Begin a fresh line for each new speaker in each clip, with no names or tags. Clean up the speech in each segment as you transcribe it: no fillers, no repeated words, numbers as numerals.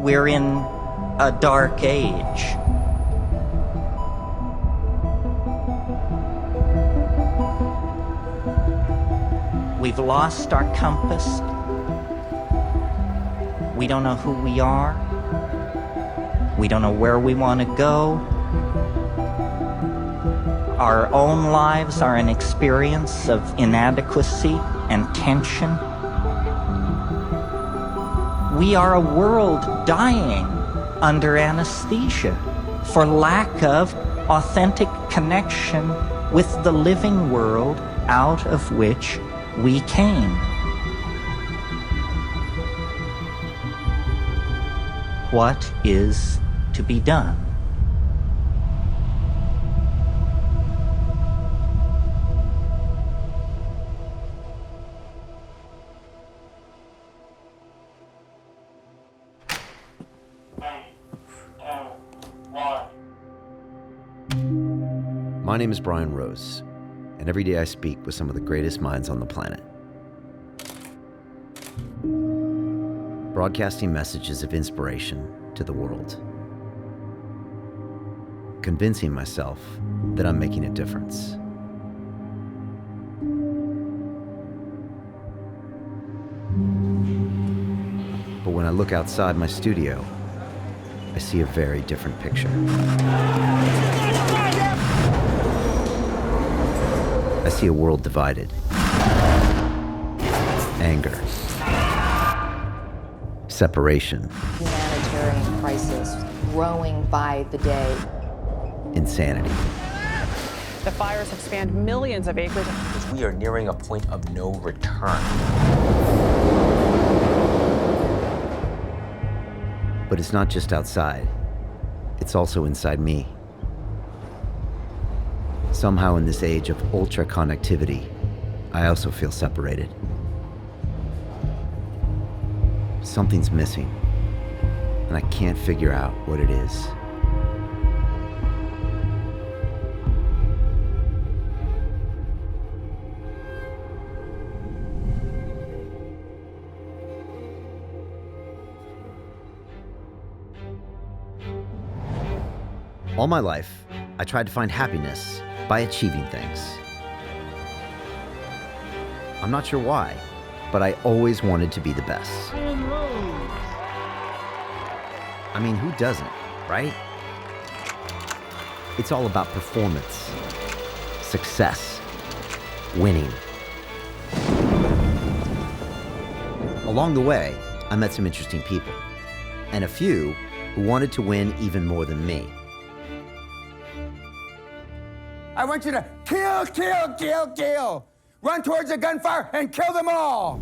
We're in a dark age. We've lost our compass. We don't know who we are. We don't know where we want to go. Our own lives are an experience of inadequacy and tension. We are a world dying under anesthesia for lack of authentic connection with the living world out of which we came. What is to be done?
My name is Brian Rose, and every day I speak with some of the greatest minds on the planet. Broadcasting messages of inspiration to the world. Convincing myself that I'm making a difference. But when I look outside my studio, I see a very different picture. I see a world divided. Anger. Separation.
Humanitarian crisis growing by the day.
Insanity.
The fires have spanned millions of acres.
Because we are nearing a point of no return.
But it's not just outside. It's also inside me. Somehow in this age of ultra connectivity, I also feel separated. Something's missing, and I can't figure out what it is. All my life, I tried to find happiness by achieving things. I'm not sure why, but I always wanted to be the best. I mean, who doesn't, right? It's all about performance, success, winning. Along the way, I met some interesting people, and a few who wanted to win even more than me.
I want you to kill, kill, kill, kill. Run towards the gunfire and kill them all.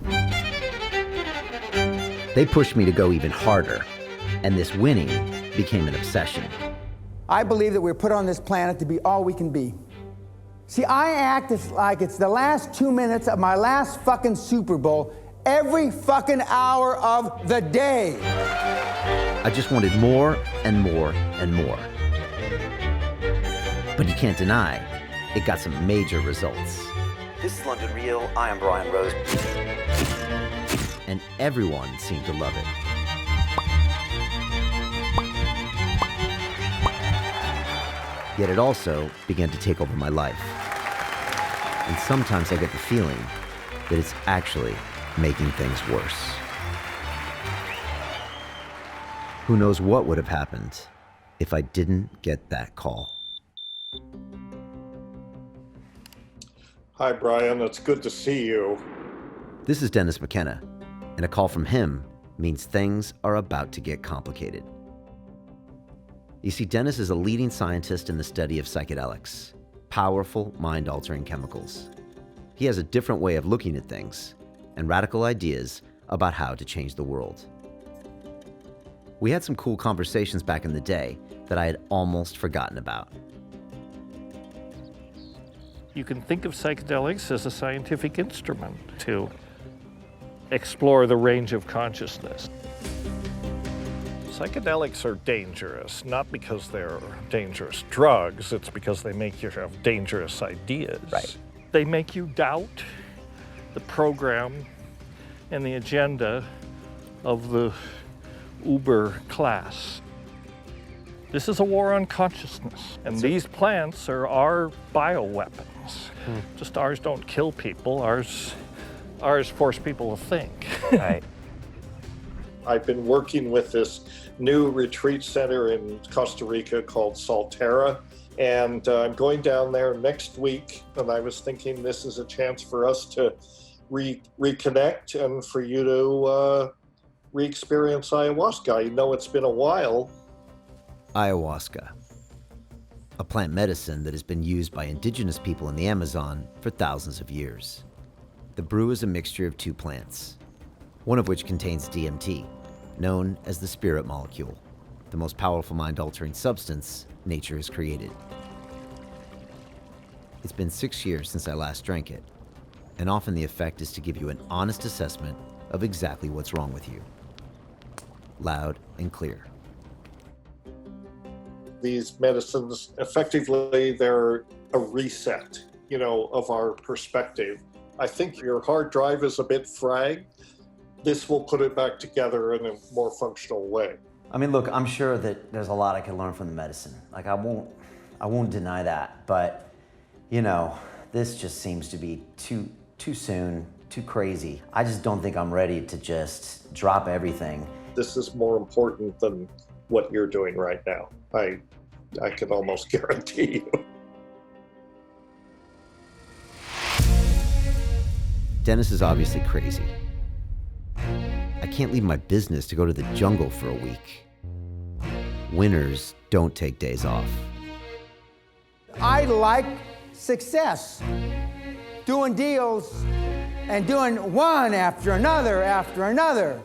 They pushed me to go even harder, and this winning became an obsession.
I believe that we're put on this planet to be all we can be. See, I act like it's the last 2 minutes of my last fucking Super Bowl every fucking hour of the day.
I just wanted more and more and more. But you can't deny, it got some major results.
This is London Real. I am Brian Rose.
And everyone seemed to love it. Yet it also began to take over my life. And sometimes I get the feeling that it's actually making things worse. Who knows what would have happened if I didn't get that call.
Hi, Brian. It's good to see you.
This is Dennis McKenna, and a call from him means things are about to get complicated. You see, Dennis is a leading scientist in the study of psychedelics, powerful mind-altering chemicals. He has a different way of looking at things and radical ideas about how to change the world. We had some cool conversations back in the day that I had almost forgotten about.
You can think of psychedelics as a scientific instrument to explore the range of consciousness. Psychedelics are dangerous, not because they're dangerous drugs, it's because they make you have dangerous ideas.
Right.
They make you doubt the program and the agenda of the uber class. This is a war on consciousness, and these plants are our bioweapons. Just ours don't kill people, ours force people to think.
Right.
I've been working with this new retreat center in Costa Rica called Salterra, and I'm going down there next week, and I was thinking this is a chance for us to reconnect and for you to re-experience ayahuasca. I know it's been a while.
Ayahuasca, a plant medicine that has been used by indigenous people in the Amazon for thousands of years. The brew is a mixture of two plants, one of which contains DMT, known as the spirit molecule, the most powerful mind-altering substance nature has created. It's been 6 years since I last drank it, and often the effect is to give you an honest assessment of exactly what's wrong with you. Loud and clear.
These medicines, effectively, they're a reset, of our perspective. I think your hard drive is a bit fried. This will put it back together in a more functional way.
I mean, look, I'm sure that there's a lot I can learn from the medicine. Like, I won't deny that. But, this just seems to be too soon, too crazy. I just don't think I'm ready to just drop everything.
This is more important than what you're doing right now. I can almost guarantee you.
Dennis is obviously crazy. I can't leave my business to go to the jungle for a week. Winners don't take days off.
I like success. Doing deals and doing one after another after another.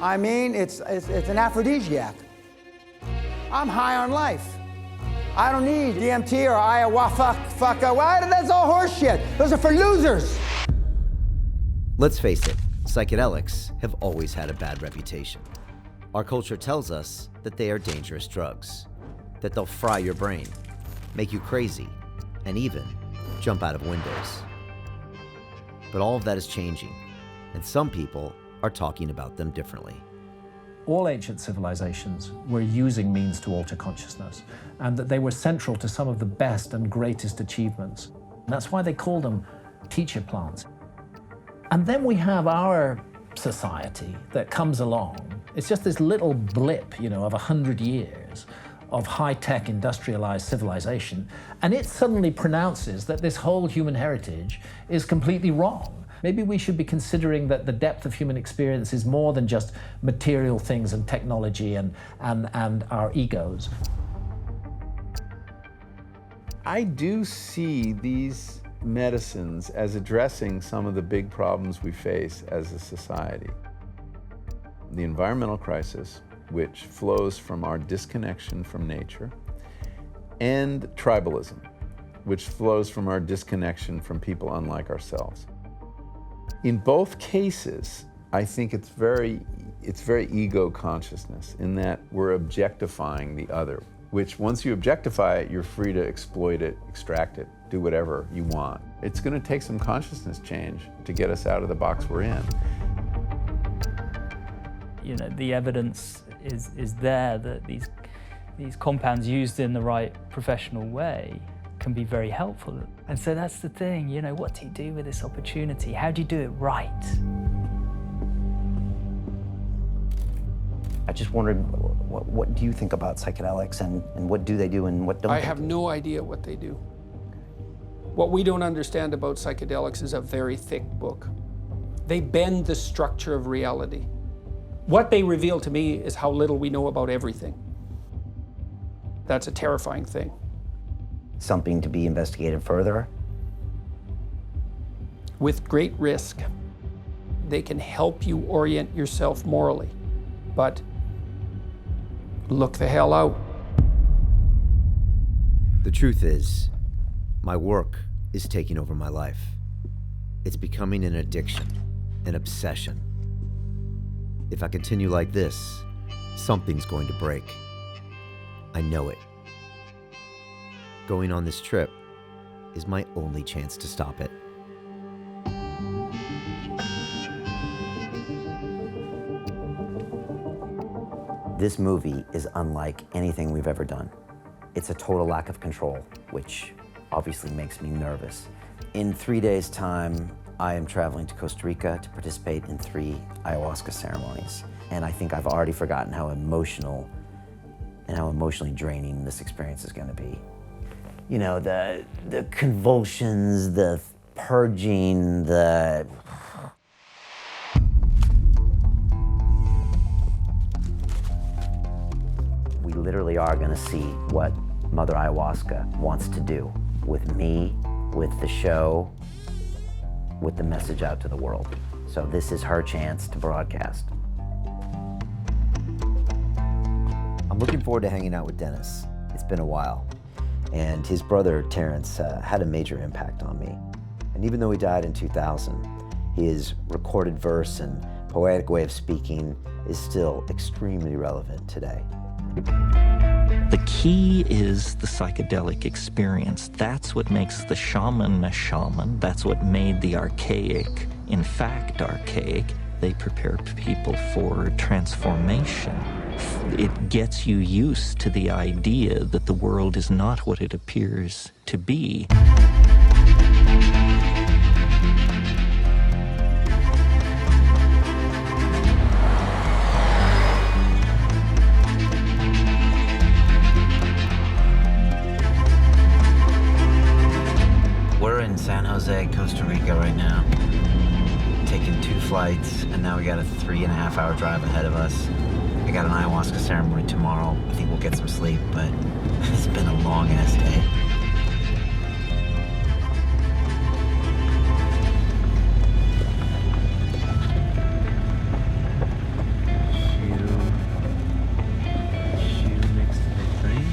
I mean, it's an aphrodisiac. I'm high on life. I don't need DMT or ayahuasca. That's all horseshit. Those are for losers.
Let's face it, psychedelics have always had a bad reputation. Our culture tells us that they are dangerous drugs, that they'll fry your brain, make you crazy, and even jump out of windows. But all of that is changing, and some people are talking about them differently.
All ancient civilizations were using means to alter consciousness, and that they were central to some of the best and greatest achievements. And that's why they call them teacher plants. And then we have our society that comes along. It's just this little blip, of 100 years of high-tech industrialized civilization, and it suddenly pronounces that this whole human heritage is completely wrong. Maybe we should be considering that the depth of human experience is more than just material things and technology and our egos.
I do see these medicines as addressing some of the big problems we face as a society. The environmental crisis, which flows from our disconnection from nature, and tribalism, which flows from our disconnection from people unlike ourselves. In both cases, I think it's very ego consciousness in that we're objectifying the other, which once you objectify it, you're free to exploit it, extract it, do whatever you want. It's going to take some consciousness change to get us out of the box we're in.
The evidence is there that these compounds used in the right professional way can be very helpful. And so that's the thing, what do you do with this opportunity? How do you do it right?
I just wondered, what do you think about psychedelics and what do they do and what don't they do?
I have no idea what they do. What we don't understand about psychedelics is a very thick book. They bend the structure of reality. What they reveal to me is how little we know about everything. That's a terrifying thing.
Something to be investigated further?
With great risk. They can help you orient yourself morally, but look the hell out.
The truth is, my work is taking over my life. It's becoming an addiction, an obsession. If I continue like this, something's going to break. I know it. Going on this trip is my only chance to stop it. This movie is unlike anything we've ever done. It's a total lack of control, which obviously makes me nervous. In 3 days' time, I am traveling to Costa Rica to participate in 3 ayahuasca ceremonies. And I think I've already forgotten how emotional and how emotionally draining this experience is gonna be. You know, the convulsions, the purging, we literally are gonna see what Mother Ayahuasca wants to do with me, with the show, with the message out to the world. So this is her chance to broadcast. I'm looking forward to hanging out with Dennis. It's been a while. And his brother, Terrence, had a major impact on me. And even though he died in 2000, his recorded verse and poetic way of speaking is still extremely relevant today.
The key is the psychedelic experience. That's what makes the shaman a shaman. That's what made the archaic, in fact, archaic. They prepare people for transformation. It gets you used to the idea that the world is not what it appears to be.
We're in San Jose, Costa Rica right now. Taking 2 flights, and now we got a 3.5-hour drive ahead of us. I got an ayahuasca ceremony tomorrow. I think we'll get some sleep, but it's been a long-ass day. Shoe next to the train.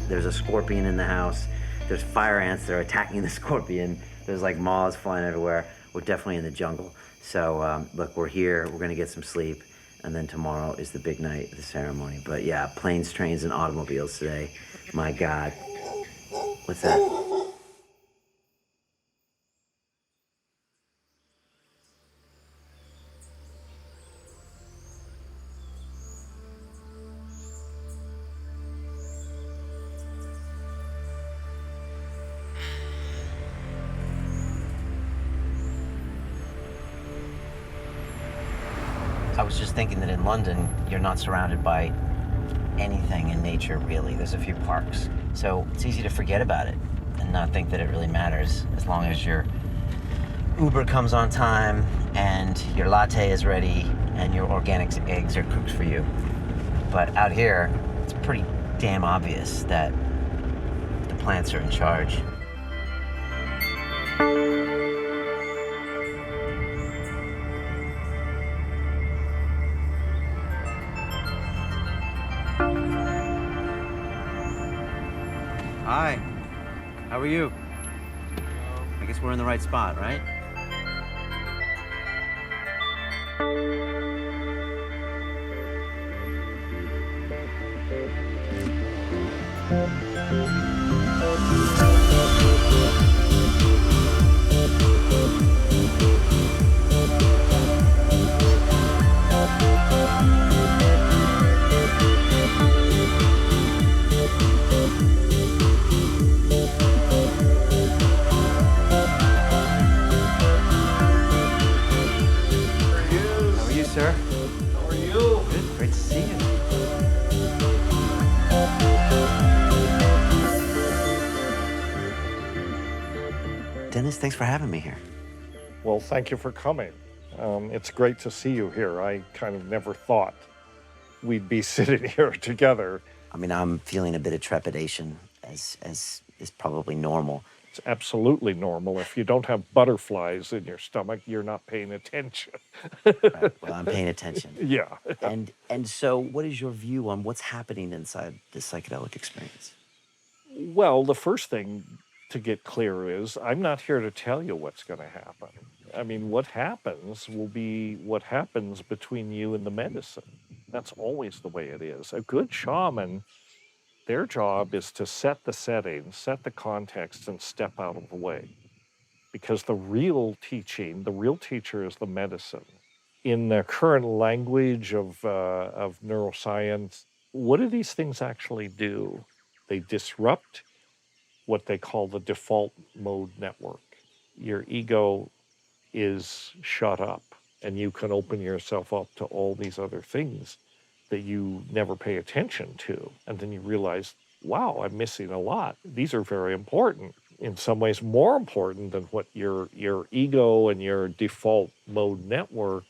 There's a scorpion in the house. There's fire ants that are attacking the scorpion. There's like moths flying everywhere. We're definitely in the jungle. So look, we're here, we're gonna get some sleep, and then tomorrow is the big night of the ceremony. But yeah, planes, trains, and automobiles today. My God. What's that? I was just thinking that in London, you're not surrounded by anything in nature, really. There's a few parks. So it's easy to forget about it and not think that it really matters as long as your Uber comes on time and your latte is ready and your organic eggs are cooked for you. But out here, it's pretty damn obvious that the plants are in charge. Hi, how are you? I guess we're in the right spot, right? Sir.
How are you?
Good, great to see you. Dennis, thanks for having me here.
Well, thank you for coming. It's great to see you here. I kind of never thought we'd be sitting here together.
I mean, I'm feeling a bit of trepidation, as is probably normal.
It's absolutely normal. If you don't have butterflies in your stomach, you're not paying attention.
Right. Well, I'm paying attention.
Yeah.
And so what is your view on what's happening inside this psychedelic experience?
Well, the first thing to get clear is I'm not here to tell you what's going to happen. I mean, what happens will be what happens between you and the medicine. That's always the way it is. A good shaman, their job is to set the setting, set the context, and step out of the way. Because the real teaching, the real teacher is the medicine. In the current language of neuroscience, what do these things actually do? They disrupt what they call the default mode network. Your ego is shut up, and you can open yourself up to all these other things that you never pay attention to. And then you realize, wow, I'm missing a lot. These are very important. In some ways, more important than what your ego and your default mode network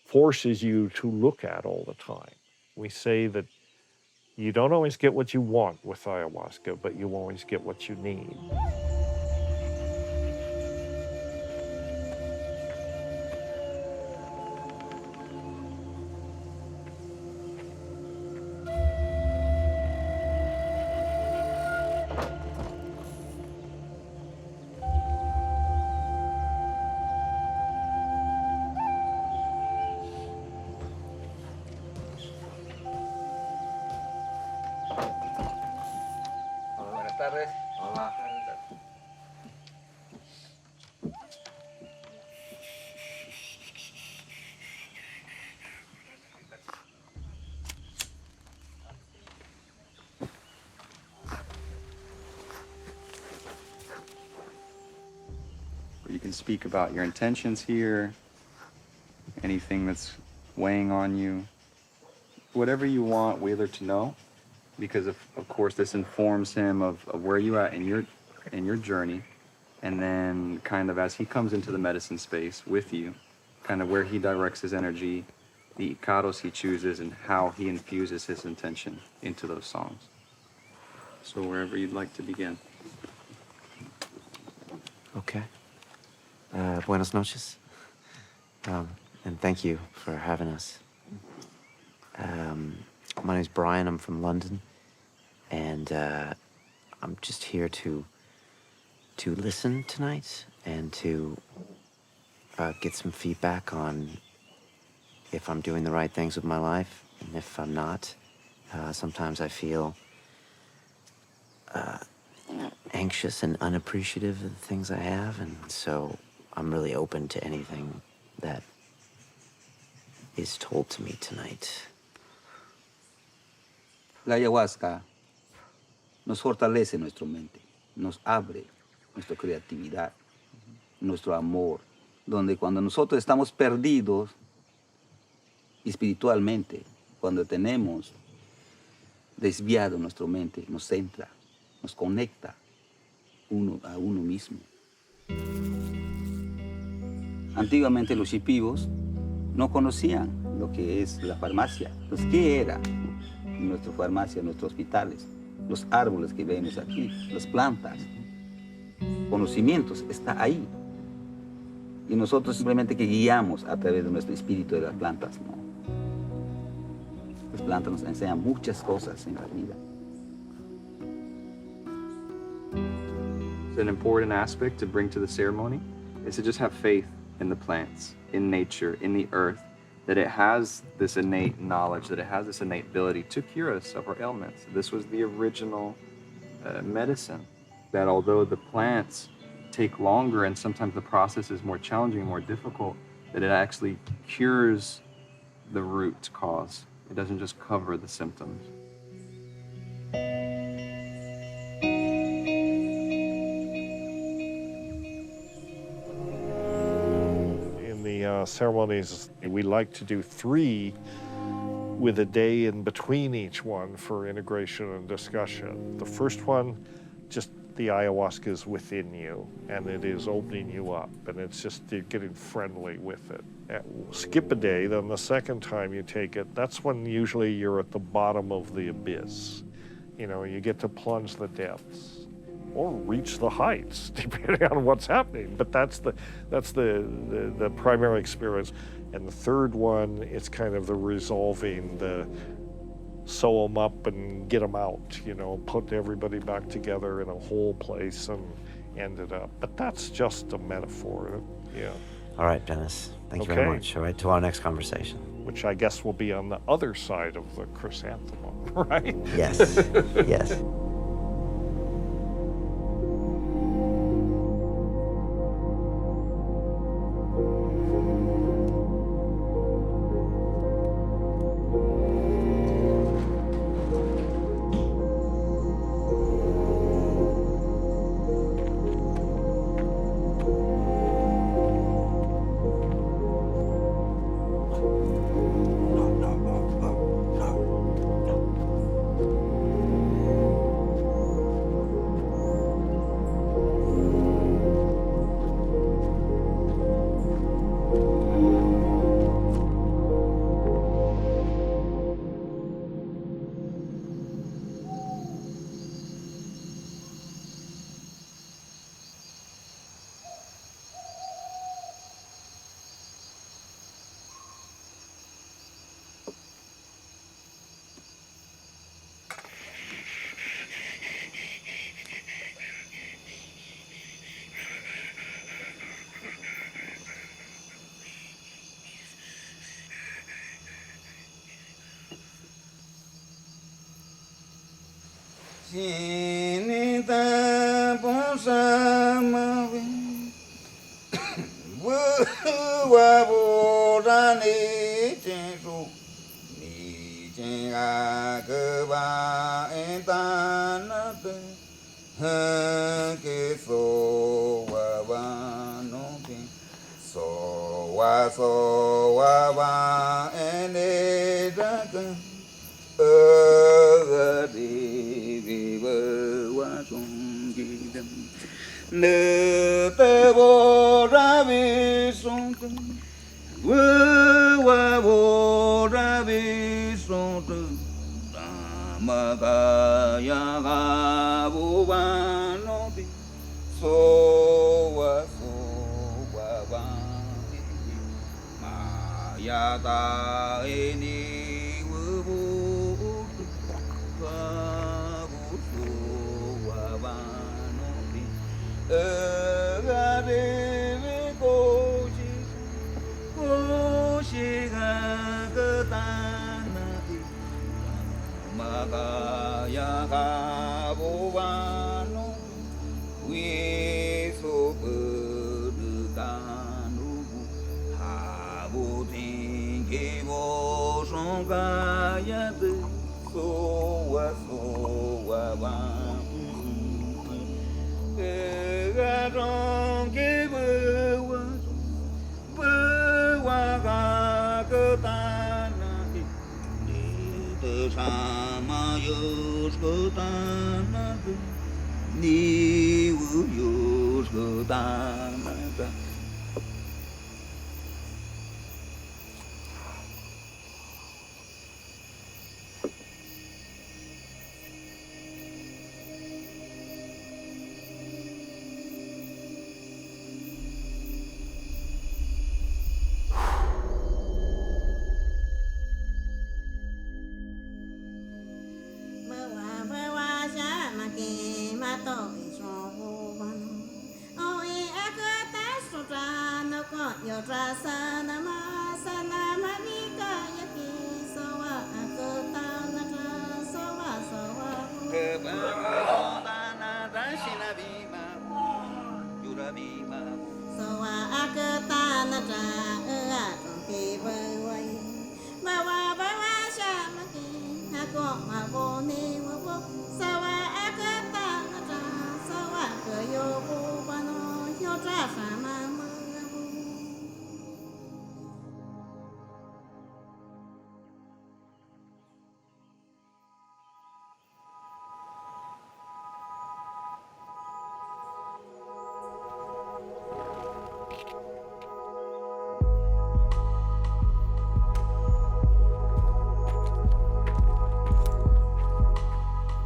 forces you to look at all the time. We say that you don't always get what you want with ayahuasca, but you always get what you need.
You can speak about your intentions here, anything that's weighing on you, whatever you want Wheeler to know, because of course this informs him of where you at in your journey, and then kind of as he comes into the medicine space with you, kind of where he directs his energy, the icaros he chooses, and how he infuses his intention into those songs. So wherever you'd like to begin.
Okay. Buenas noches. And thank you for having us. My name's Brian. I'm from London. And I'm just here to listen tonight and to get some feedback on if I'm doing the right things with my life. And if I'm not, sometimes I feel anxious and unappreciative of the things I have. And so I'm really open to anything that is told to me tonight.
La ayahuasca nos fortalece nuestra mente, nos abre nuestra creatividad, nuestro amor, donde cuando nosotros estamos perdidos espiritualmente, cuando tenemos desviado nuestra mente, nos centra, nos conecta uno a uno mismo. Antiguamente los shipibos no conocían lo que es la farmacia. Pues, ¿qué era nuestra farmacia, nuestros hospitales? Los árboles que vemos aquí, las plantas. Conocimientos está ahí. Y nosotros simplemente que guiamos a través de nuestro espíritu de las plantas, ¿no? Las plantas nos enseñan muchas cosas en la vida.
An important aspect to bring to the ceremony is to just have faith in the plants, in nature, in the earth, that it has this innate knowledge, that it has this innate ability to cure us of our ailments. This was the original medicine, that although the plants take longer and sometimes the process is more challenging, more difficult, that it actually cures the root cause. It doesn't just cover the symptoms.
Ceremonies, we like to do 3 with a day in between each one for integration and discussion. The first one, just the ayahuasca is within you and it is opening you up, and it's just you're getting friendly with it. Skip a day, then the second time you take it, that's when usually you're at the bottom of the abyss. You know, you get to plunge the depths or reach the heights, depending on what's happening. But that's the primary experience. And the third one, it's kind of the resolving, the sew them up and get them out, you know, put everybody back together in a whole place and end it up. But that's just a metaphor, yeah.
All right, Dennis. Thank you very much. All right, to our next conversation.
Which I guess will be on the other side of the chrysanthemum, right?
Yes, yes.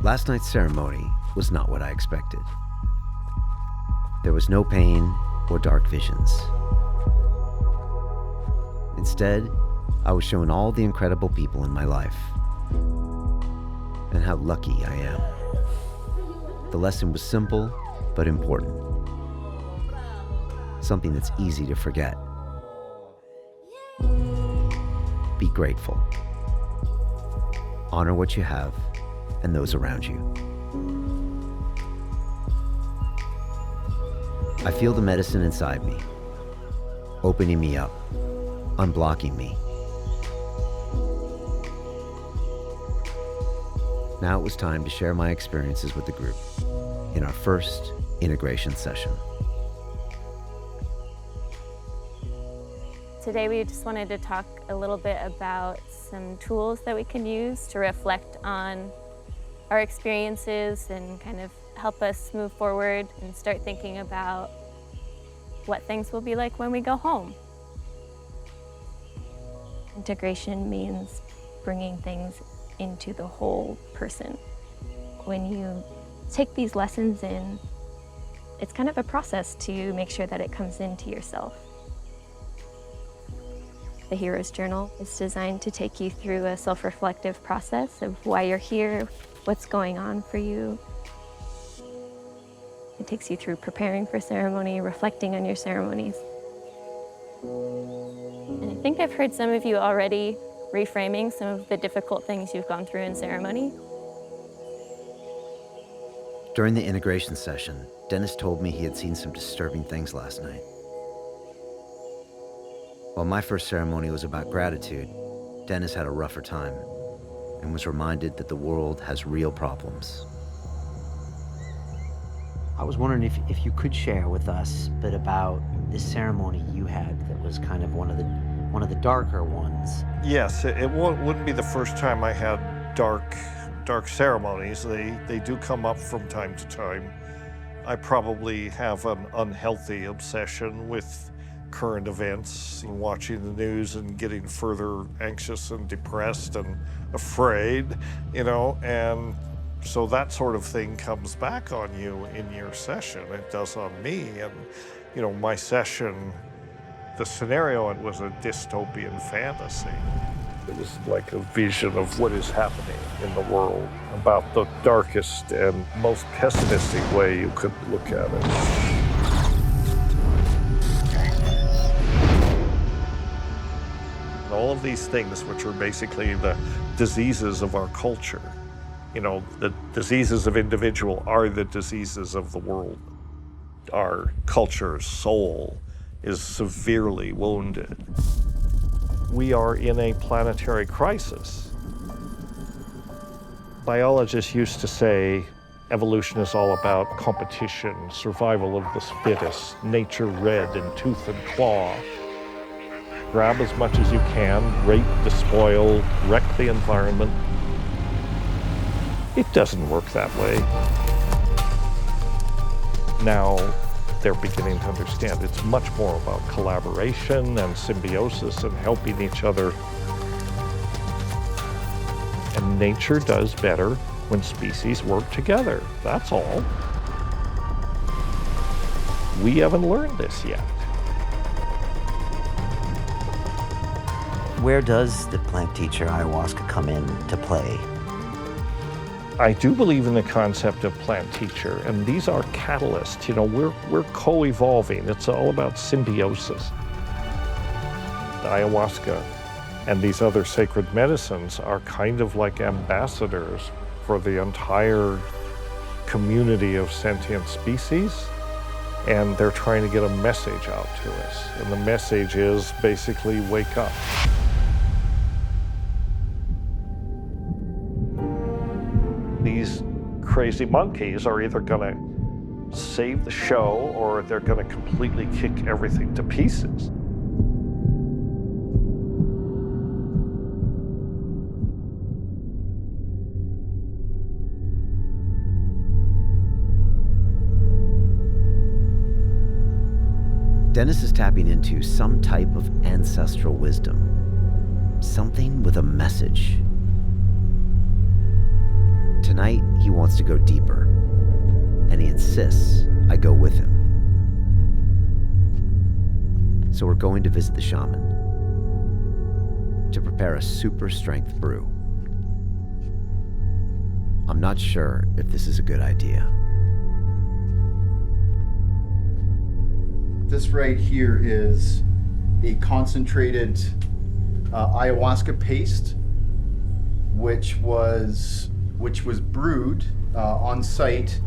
Last night's ceremony was not what I expected. There was no pain or dark visions. Instead, I was shown all the incredible people in my life and how lucky I am. The lesson was simple but important. Something that's easy to forget. Be grateful. Honor what you have and those around you. I feel the medicine inside me, opening me up, unblocking me. Now it was time to share my experiences with the group in our first integration session.
Today we just wanted to talk a little bit about some tools that we can use to reflect on our experiences and kind of help us move forward and start thinking about what things will be like when we go home. Integration means bringing things into the whole person. When you take these lessons in, it's kind of a process to make sure that it comes into yourself. The Hero's Journal is designed to take you through a self-reflective process of why you're here, what's going on for you. It takes you through preparing for ceremony, reflecting on your ceremonies. And I think I've heard some of you already reframing some of the difficult things you've gone through in ceremony.
During the integration session, Dennis told me he had seen some disturbing things last night. While my first ceremony was about gratitude, Dennis had a rougher time and was reminded that the world has real problems.
I was wondering if you could share with us a bit about this ceremony you had that was kind of one of the darker ones.
Yes, it wouldn't be the first time I had dark ceremonies. They do come up from time to time. I probably have an unhealthy obsession with current events, watching the news and getting further anxious and depressed and afraid, and so that sort of thing comes back on you in your session. It does on me. And, my session, the scenario, it was a dystopian fantasy. It was like a vision of what is happening in the world, about the darkest and most pessimistic way you could look at it. All of these things, which are basically the diseases of our culture, the diseases of individual are the diseases of the world. Our culture's soul is severely wounded. We are in a planetary crisis. Biologists used to say evolution is all about competition, survival of the fittest, nature red in tooth and claw. Grab as much as you can, rape, despoil, wreck the environment. It doesn't work that way. Now they're beginning to understand it's much more about collaboration and symbiosis and helping each other. And nature does better when species work together, that's all. We haven't learned this yet.
Where does the plant teacher ayahuasca come into play?
I do believe in the concept of plant teacher, and these are catalysts. We're co-evolving. It's all about symbiosis. The ayahuasca and these other sacred medicines are kind of like ambassadors for the entire community of sentient species, and they're trying to get a message out to us. And the message is basically wake up. These crazy monkeys are either going to save the show or they're going to completely kick everything to pieces.
Dennis is tapping into some type of ancestral wisdom, something with a message. Tonight, he wants to go deeper, and he insists I go with him. So we're going to visit the shaman to prepare a super strength brew. I'm not sure if this is a good idea.
This right here is a concentrated ayahuasca paste, which was brewed on site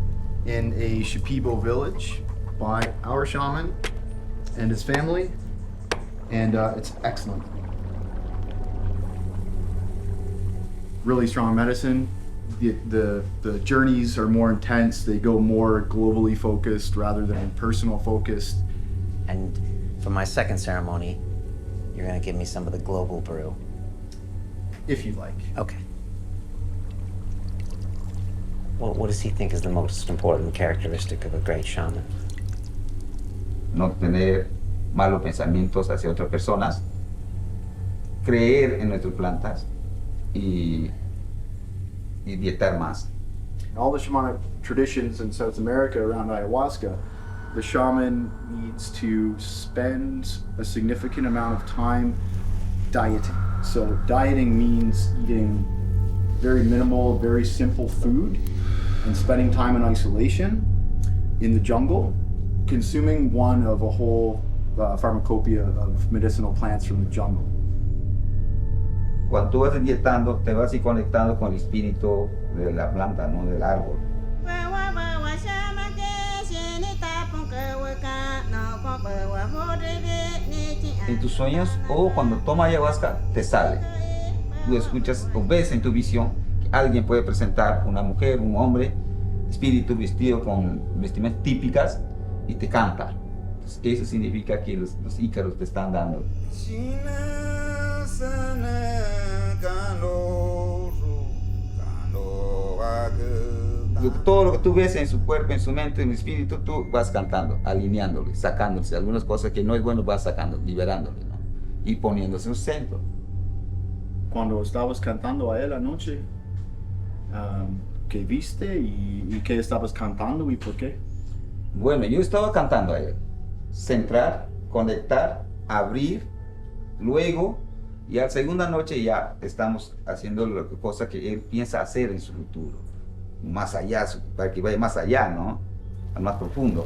in a Shipibo village by our shaman and his family, and it's excellent. Really strong medicine. The journeys are more intense. They go more globally focused rather than personal focused.
And for my second ceremony, you're gonna give me some of the global brew.
If you'd like.
Okay. Well, what does he think is the most important characteristic of a great shaman?
No tener malos pensamientos hacia otras personas, creer en nuestras plantas y dietar más.
All the shamanic traditions in South America around ayahuasca, the shaman needs to spend a significant amount of time dieting. So dieting means eating very minimal, very simple food and spending time in isolation in the jungle, consuming one of a whole pharmacopoeia of medicinal plants from the jungle.
Cuando tú vas dietando, te vas conectando con el espíritu de la planta, no del árbol. En tus sueños o cuando toma ayahuasca te sale. Tú escuchas o ves en tu visión que alguien puede presentar una mujer, un hombre, espíritu vestido con vestimentas típicas y te canta. Entonces, eso significa que los ícaros te están dando. Todo lo que tú ves en su cuerpo, en su mente, en el espíritu, tú vas cantando, alineándole, sacándole. Algunas cosas que no es bueno vas sacando, liberándole, ¿no? Y poniéndose en un centro.
Cuando estabas cantando a él anoche, ¿qué viste y qué estabas cantando y por qué?
Bueno, yo estaba cantando a él. Centrar, conectar, abrir, luego, y a la segunda noche ya estamos haciendo la cosa que él piensa hacer en su futuro. Más allá, para que vaya más allá, ¿no? Al más profundo.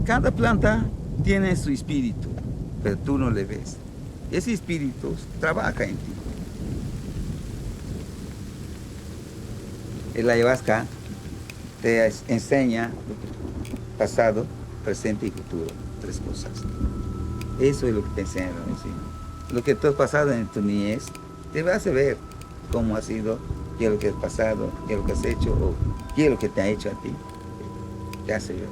Cada planta tiene su espíritu, pero tú no le ves. Ese espíritu trabaja en ti. El ayahuasca te enseña pasado, presente y futuro. Tres cosas. Eso es lo que te enseña la medicina. Lo que tú has pasado en tu niñez, te vas a ver cómo ha sido, qué es lo que has pasado, qué es lo que has hecho, o qué es lo que te ha hecho a ti. Te hace ver.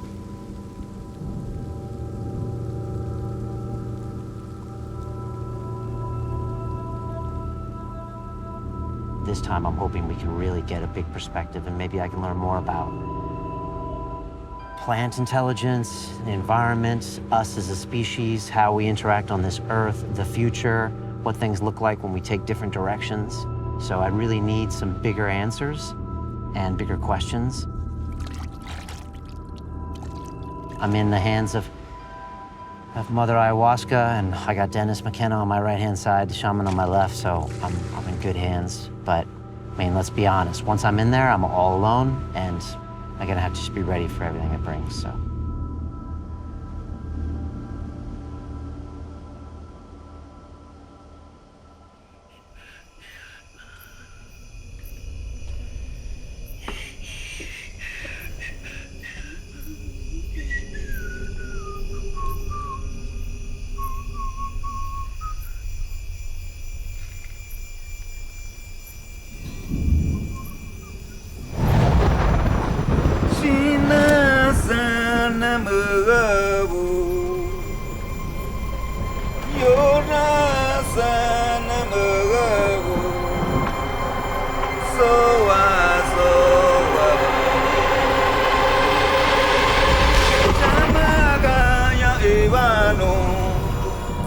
This time I'm hoping we can really get a big perspective and maybe I can learn more about plant intelligence, the environment, us as a species, how we interact on this earth, the future, what things look like when we take different directions. So I really need some bigger answers and bigger questions. I'm in the hands of Mother Ayahuasca, and I got Dennis McKenna on my right-hand side, the shaman on my left, so I'm in good hands. But, I mean, let's be honest, once I'm in there, I'm all alone, and I'm gonna have to just be ready for everything it brings, so.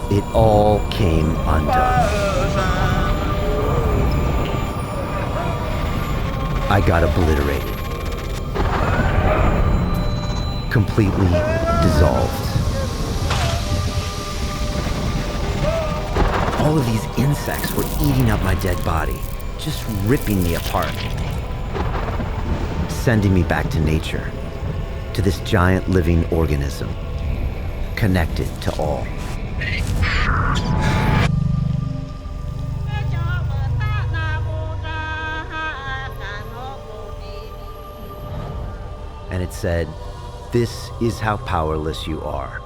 It all came undone. I got obliterated. Completely dissolved. All of these insects were eating up my dead body, just ripping me apart, sending me back to nature, to this giant living organism, connected to all. And it said, "This is how powerless you are,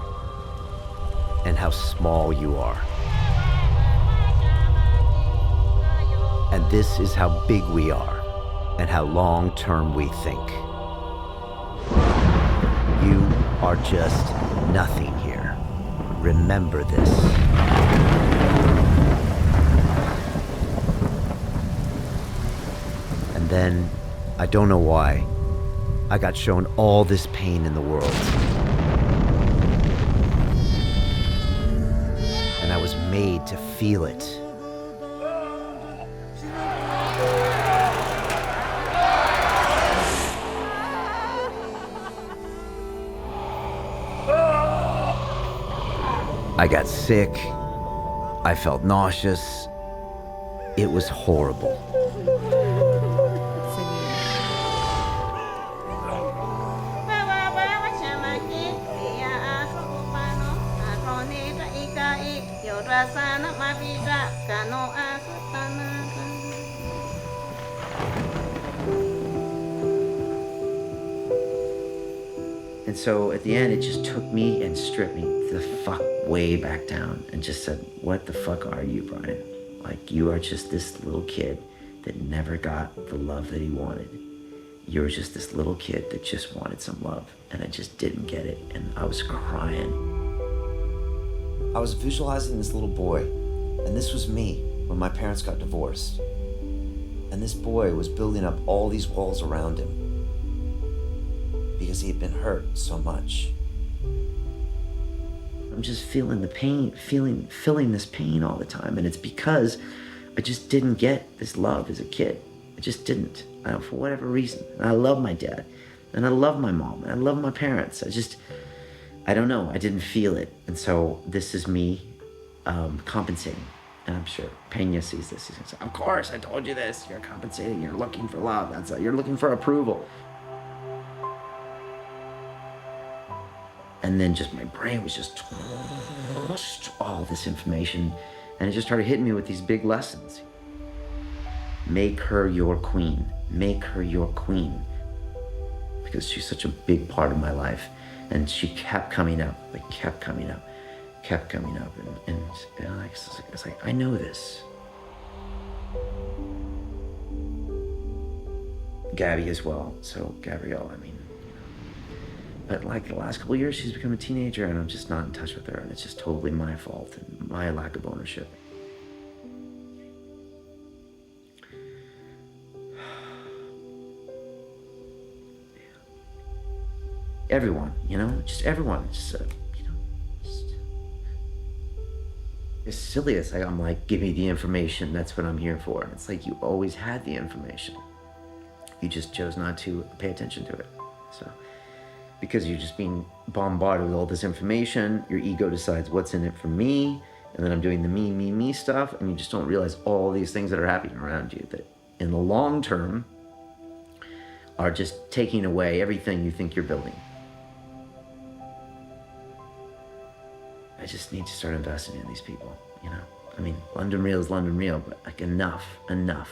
and how small you are. And this is how big we are, and how long-term we think. You are just nothing here. Remember this." And then, I don't know why, I got shown all this pain in the world. And I was made to feel it. I got sick. I felt nauseous. It was horrible.
And so at the end, it just took me and stripped me the fuck way back down and just said, what the fuck are you, Brian? Like, you are just this little kid that never got the love that he wanted. You were just this little kid that just wanted some love, and I just didn't get it, and I was crying.
I was visualizing this little boy, and this was me when my parents got divorced. And this boy was building up all these walls around him because he had been hurt so much.
I'm just feeling the pain, feeling this pain all the time, and it's because I just didn't get this love as a kid. I just didn't, for whatever reason. And I love my dad, and I love my mom, and I love my parents. I don't know, I didn't feel it. And so this is me compensating. And I'm sure Pena sees this. He's gonna say, of course, I told you this. You're compensating, you're looking for love. You're looking for approval. And then just my brain was just all this information, and it just started hitting me with these big lessons. Make her your queen. Make her your queen. Because she's such a big part of my life. And she kept coming up, kept coming up. And it's like, I know this. Gabby as well. So Gabrielle, but like the last couple of years, she's become a teenager, and I'm just not in touch with her, and it's just totally my fault and my lack of ownership. Everyone, just everyone, as silly as I'm like, give me the information, that's what I'm here for. It's like you always had the information. You just chose not to pay attention to it. So, because you're just being bombarded with all this information, your ego decides what's in it for me, and then I'm doing the me stuff, and you just don't realize all these things that are happening around you that in the long term are just taking away everything you think you're building. I just need to start investing in these people, London Real is London Real, but like enough, enough.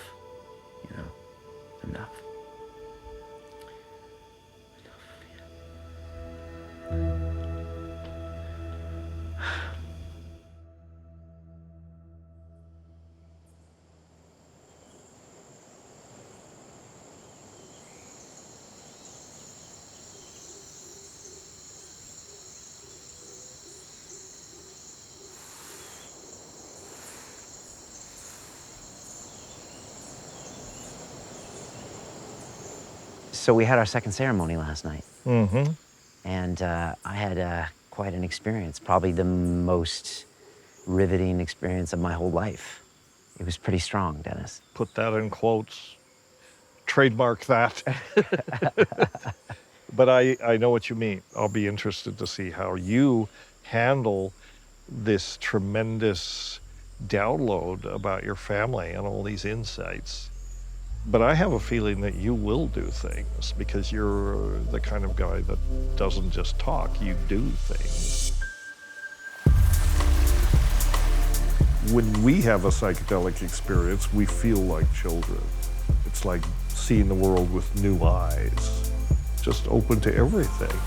So we had our second ceremony last night.
Mm-hmm.
And I had quite an experience, probably the most riveting experience of my whole life. It was pretty strong, Dennis.
Put that in quotes. Trademark that. But I know what you mean. I'll be interested to see how you handle this tremendous download about your family and all these insights. But I have a feeling that you will do things because you're the kind of guy that doesn't just talk, you do things. When we have a psychedelic experience, we feel like children. It's like seeing the world with new eyes, just open to everything.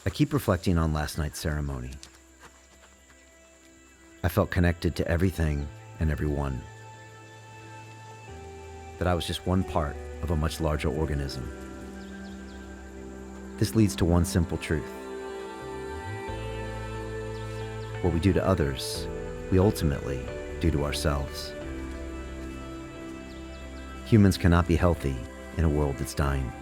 I keep reflecting on last night's ceremony. I felt connected to everything and everyone. That I was just one part of a much larger organism. This leads to one simple truth. What we do to others, we ultimately do to ourselves. Humans cannot be healthy in a world that's dying.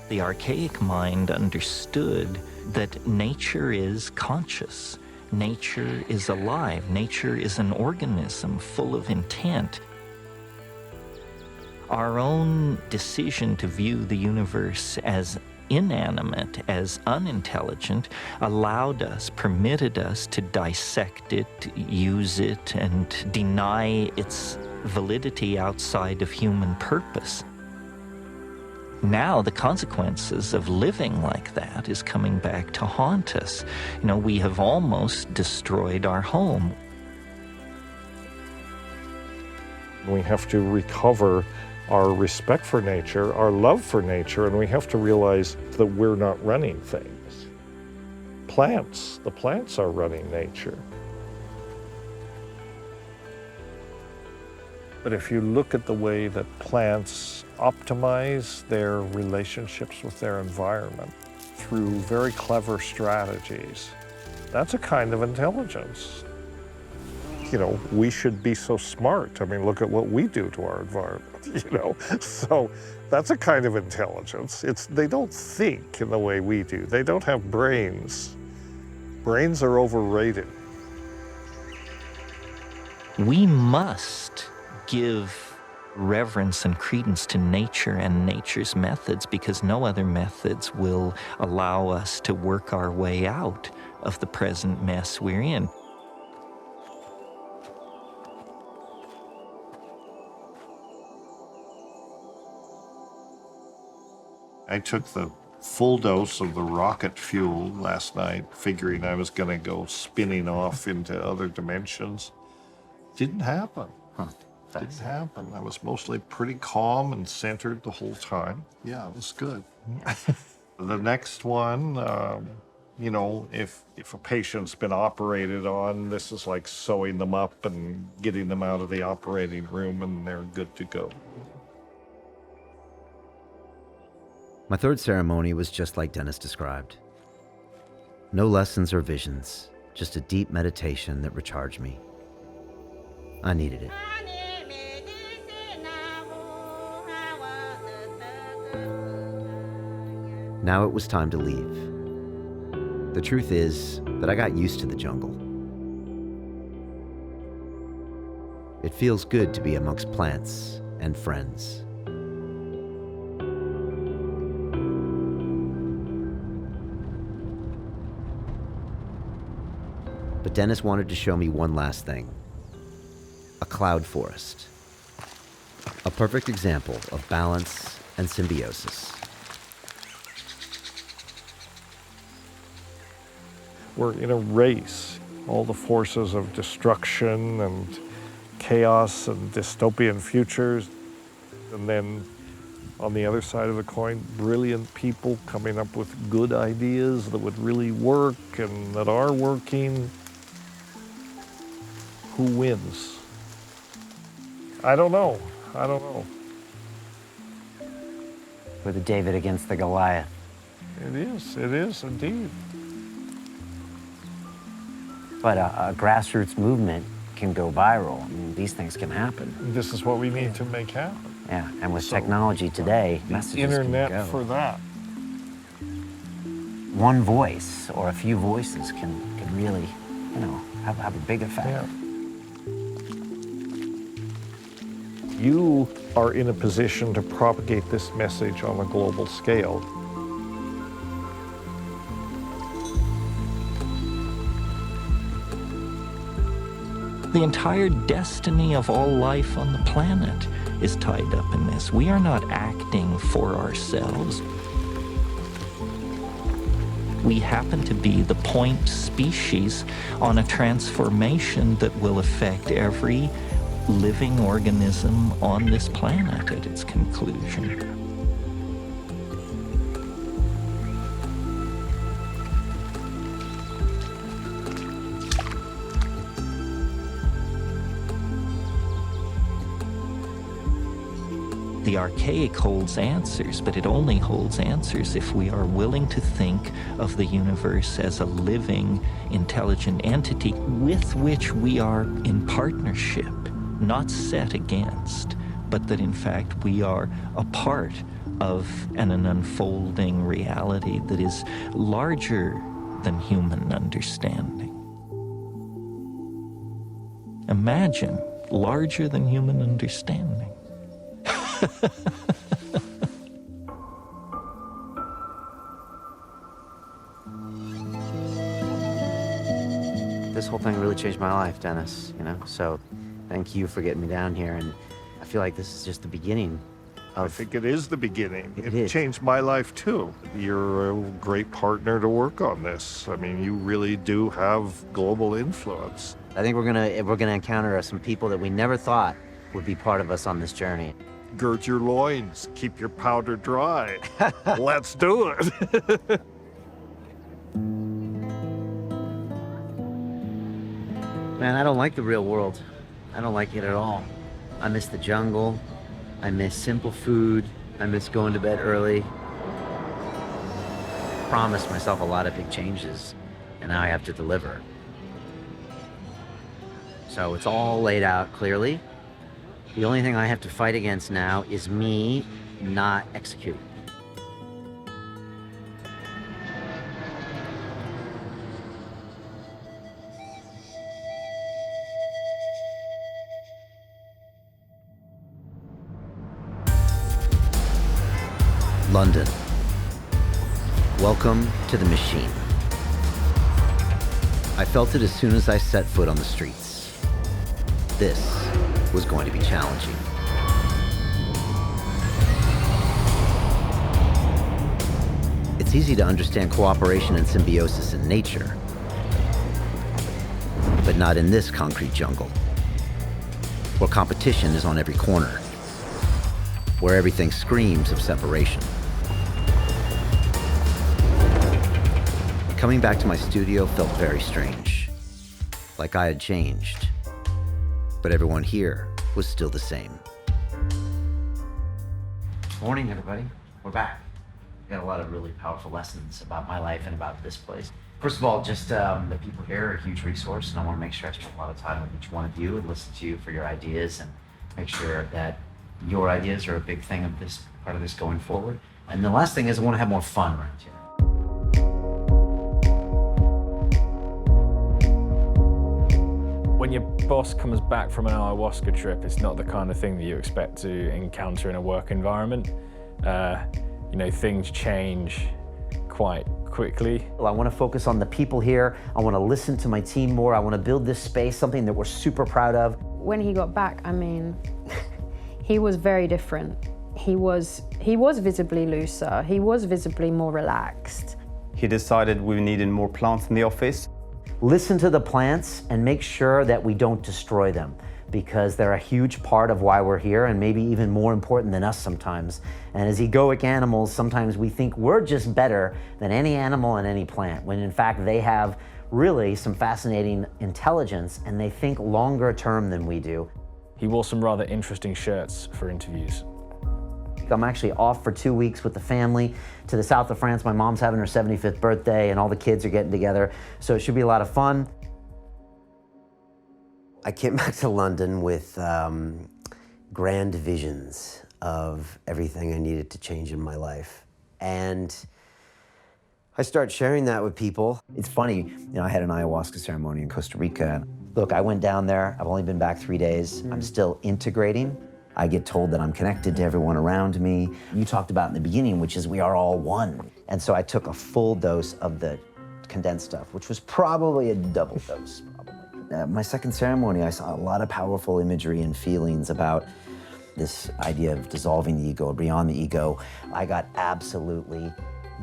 The archaic mind understood that nature is conscious. Nature is alive. Nature is an organism full of intent. Our own decision to view the universe as inanimate, as unintelligent, allowed us, permitted us to dissect it, use it, and deny its validity outside of human purpose. Now the consequences of living like that is coming back to haunt us. You know, we have almost destroyed our home.
We have to recover our respect for nature, our love for nature, and we have to realize that we're not running things. The plants are running nature. But if you look at the way that plants optimize their relationships with their environment through very clever strategies, that's a kind of intelligence. You know, we should be so smart. I mean, look at what we do to our environment, you know? So that's a kind of intelligence. They don't think in the way we do. They don't have brains. Brains are overrated.
We must give reverence and credence to nature and nature's methods, because no other methods will allow us to work our way out of the present mess we're in.
I took the full dose of the rocket fuel last night, figuring I was going to go spinning off into other dimensions. Didn't happen. Didn't happen. I was mostly pretty calm and centered the whole time. Yeah, it was good. The next one, you know, if a patient's been operated on, this is like sewing them up and getting them out of the operating room, and they're good to go.
My third ceremony was just like Dennis described. No lessons or visions, just a deep meditation that recharged me. I needed it. Now it was time to leave. The truth is that I got used to the jungle. It feels good to be amongst plants and friends. But Dennis wanted to show me one last thing. A cloud forest. A perfect example of balance and symbiosis.
We're in a race. All the forces of destruction and chaos and dystopian futures. And then on the other side of the coin, brilliant people coming up with good ideas that would really work and that are working. Who wins? I don't know.
We're the David against the Goliath.
It is indeed.
But a grassroots movement can go viral. I mean, these things can happen.
This is what we need to make happen.
Yeah, and with technology today, messages
internet
can go.
for that.
One voice or a few voices can really, you know, have a big effect.
Yeah. You are in a position to propagate this message on a global scale.
The entire destiny of all life on the planet is tied up in this. We are not acting for ourselves. We happen to be the point species on a transformation that will affect every living organism on this planet at its conclusion. The archaic holds answers, but it only holds answers if we are willing to think of the universe as a living, intelligent entity with which we are in partnership, not set against, but that in fact we are a part of an unfolding reality that is larger than human understanding. Imagine larger than human understanding.
This whole thing really changed my life, Dennis, you know? So thank you for getting me down here. And I feel like this is just the beginning of...
I think it is the beginning.
It
It
is.
changed my life too. You're a great partner to work on this. I mean, you really do have global influence.
I think we're gonna encounter some people that we never thought would be part of us on this journey.
Gird your loins, keep your powder dry. Let's do it.
Man, I don't like the real world. I don't like it at all. I miss the jungle. I miss simple food. I miss going to bed early. Promised myself a lot of big changes, and now I have to deliver. So it's all laid out clearly. The only thing I have to fight against now is me not executing. London. Welcome to the machine. I felt it as soon as I set foot on the streets. This was going to be challenging. It's easy to understand cooperation and symbiosis in nature, but not in this concrete jungle, where competition is on every corner, where everything screams of separation. Coming back to my studio felt very strange, like I had changed, but everyone here was still the same. Morning, everybody. We're back. We got a lot of really powerful lessons about my life and about this place. First of all, just the people here are a huge resource, and I want to make sure I spend a lot of time with each one of you and listen to you for your ideas and make sure that your ideas are a big thing of this part of this going forward. And the last thing is I want to have more fun around here.
When your boss comes back from an ayahuasca trip, it's not the kind of thing that you expect to encounter in a work environment. You know, things change quite quickly.
Well, I want to focus on the people here. I want to listen to my team more. I want to build this space, something that we're super proud of.
When he got back, I mean, he was very different. He was visibly looser. He was visibly more relaxed.
He decided we needed more plants in the office.
Listen to the plants and make sure that we don't destroy them, because they're a huge part of why we're here and maybe even more important than us sometimes. And as egoic animals, sometimes we think we're just better than any animal and any plant, when in fact they have really some fascinating intelligence and they think longer term than we do.
He wore some rather interesting shirts for interviews.
I'm actually off for 2 weeks with the family to the south of France. My mom's having her 75th birthday and all the kids are getting together, so it should be a lot of fun. I came back to London with grand visions of everything I needed to change in my life. And I started sharing that with people. It's funny, you know, I had an ayahuasca ceremony in Costa Rica. Look, I went down there, I've only been back 3 days. I'm still integrating. I get told that I'm connected to everyone around me. You talked about in the beginning, which is we are all one. And so I took a full dose of the condensed stuff, which was probably a double dose, my second ceremony, I saw a lot of powerful imagery and feelings about this idea of dissolving the ego or beyond the ego. I got absolutely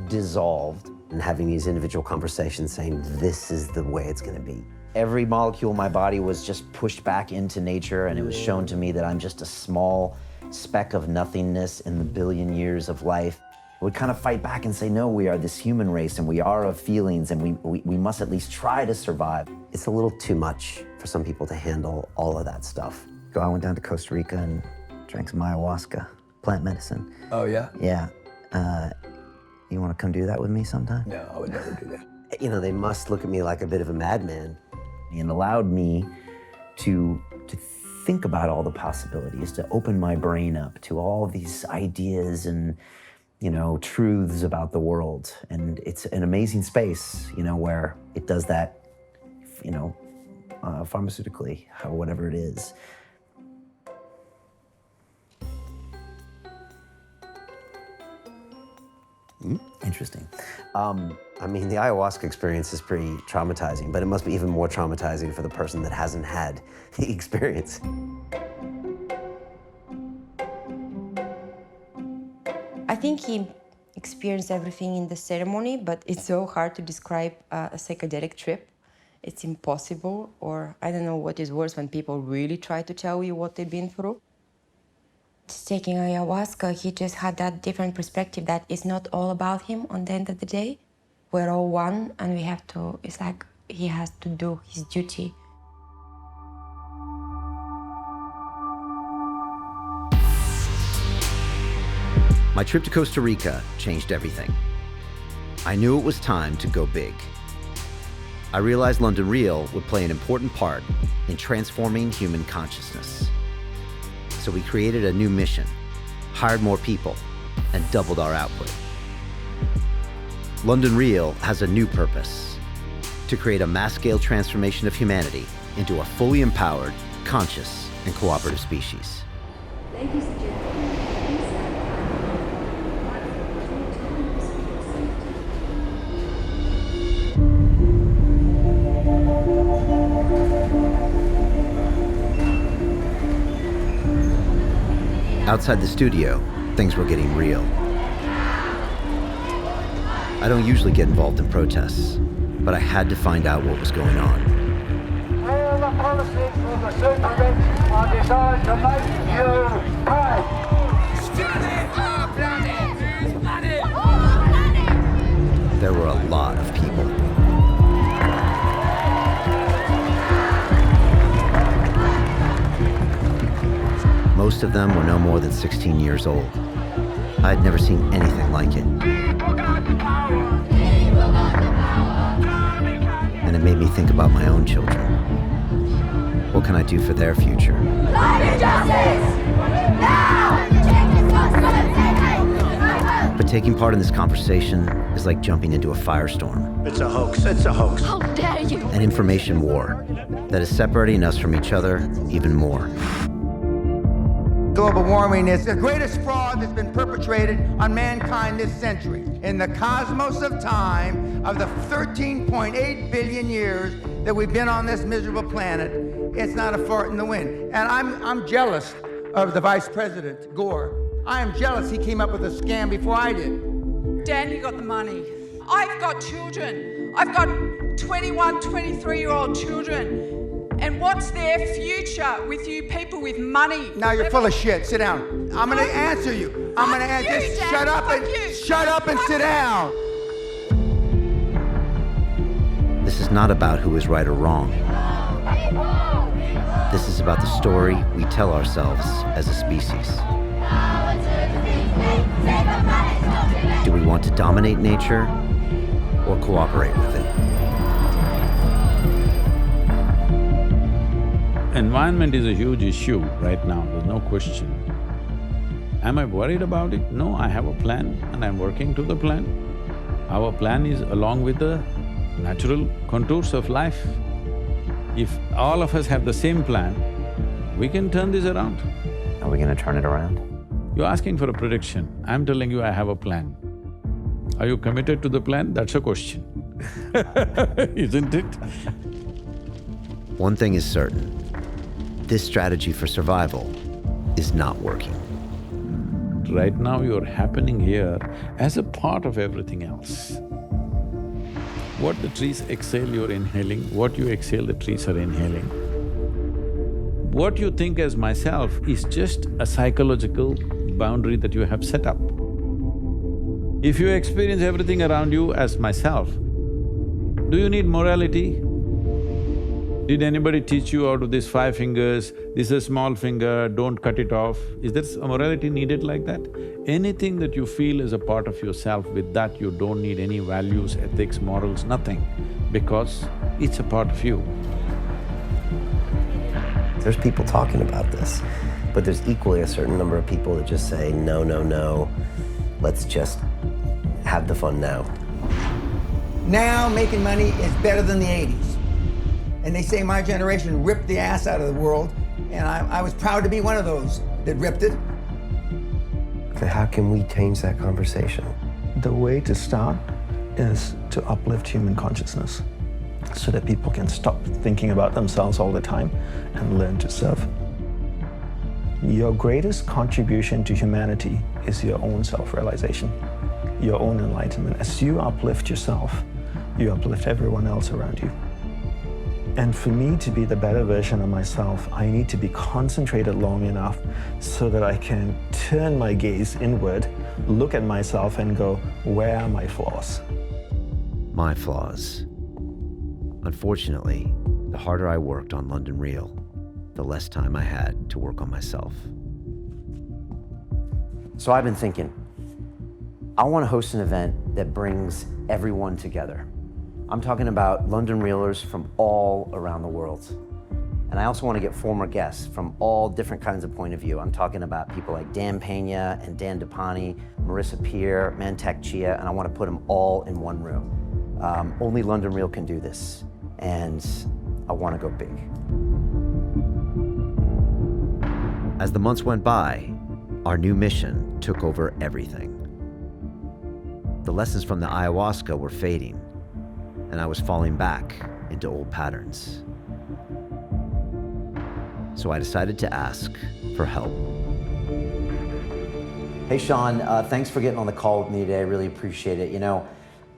dissolved and having these individual conversations saying, this is the way it's gonna be. Every molecule in my body was just pushed back into nature, and it was shown to me that I'm just a small speck of nothingness in the billion years of life. I would kind of fight back and say, no, we are this human race and we are of feelings and we must at least try to survive. It's a little too much for some people to handle all of that stuff. So I went down to Costa Rica and drank some ayahuasca, plant medicine.
Oh, yeah?
Yeah. You want to come do that with me sometime?
No, I would never do that.
You know, they must look at me like a bit of a madman, and allowed me to think about all the possibilities, to open my brain up to all these ideas and, you know, truths about the world. And it's an amazing space, you know, where it does that, you know, pharmaceutically, or whatever it is.
Interesting. I mean, the ayahuasca experience is pretty traumatizing, but it must be even more traumatizing for the person that hasn't had the experience.
I think he experienced everything in the ceremony, but it's so hard to describe a psychedelic trip. It's impossible, or I don't know what is worse when people really try to tell you what they've been through. Just taking ayahuasca, he just had that different perspective that it's not all about him on the end of the day. We're all one, and we have to, it's like he has to do his duty.
My trip to Costa Rica changed everything. I knew it was time to go big. I realized London Real would play an important part in transforming human consciousness. So we created a new mission, hired more people, and doubled our output. London Real has a new purpose: to create a mass-scale transformation of humanity into a fully empowered, conscious, and cooperative species.
Thank you, Sir.
Outside the studio, things were getting real. I don't usually get involved in protests, but I had to find out what was going on.
All the policies of the superrich are designed to make you pay.
There were a lot of people. Most of them were no more than 16 years old. I had never seen anything like it. And it made me think about my own children. What can I do for their future? But taking part in this conversation is like jumping into a firestorm.
It's a hoax. It's a hoax.
How dare you?
An information war that is separating us from each other even more.
Global warming is the greatest fraud that's been perpetrated on mankind this century. In the cosmos of time, of the 13.8 billion years that we've been on this miserable planet, it's not a fart in the wind. And I'm jealous of the Vice President, Gore. I am jealous he came up with a scam before I did.
Dan, you got the money. I've got children. I've got 21, 23-year-old children. And what's their future with you people with money?
Now you're full of shit. Sit down. I'm gonna answer you. I'm gonna answer you. Just shut up and sit down.
This is not about who is right or wrong. This is about the story we tell ourselves as a species. Do we want to dominate nature or cooperate with it?
Environment is a huge issue right now, there's no question. Am I worried about it? No, I have a plan and I'm working to the plan. Our plan is along with the natural contours of life. If all of us have the same plan, we can turn this around.
Are we gonna turn it around?
You're asking for a prediction, I'm telling you I have a plan. Are you committed to the plan? That's a question, isn't it?
One thing is certain. This strategy for survival is not working.
Right now you're happening here as a part of everything else. What the trees exhale, you're inhaling. What you exhale, the trees are inhaling. What you think as myself is just a psychological boundary that you have set up. If you experience everything around you as myself, do you need morality? Did anybody teach you out of these 5 fingers, this is a small finger, don't cut it off? Is there a morality needed like that? Anything that you feel is a part of yourself, with that you don't need any values, ethics, morals, nothing, because it's a part of you.
There's people talking about this, but there's equally a certain number of people that just say, no, no, no, let's just have the fun now.
Now making money is better than the 80s. And they say my generation ripped the ass out of the world, and I was proud to be one of those that ripped it.
How can we change that conversation?
The way to start is to uplift human consciousness so that people can stop thinking about themselves all the time and learn to serve. Your greatest contribution to humanity is your own self-realization, your own enlightenment. As you uplift yourself, you uplift everyone else around you. And for me to be the better version of myself, I need to be concentrated long enough so that I can turn my gaze inward, look at myself and go, where are my flaws?
My flaws. Unfortunately, the harder I worked on London Real, the less time I had to work on myself.
So I've been thinking, I want to host an event that brings everyone together. I'm talking about London Reelers from all around the world. And I also want to get former guests from all different kinds of point of view. I'm talking about people like Dan Pena and Dan DePani, Marissa Peer, Mantak Chia, and I want to put them all in one room. Only London Reel can do this, and I want to go big.
As the months went by, our new mission took over everything. The lessons from the ayahuasca were fading, and I was falling back into old patterns. So I decided to ask for help.
Hey, Sean, thanks for getting on the call with me today. I really appreciate it. You know,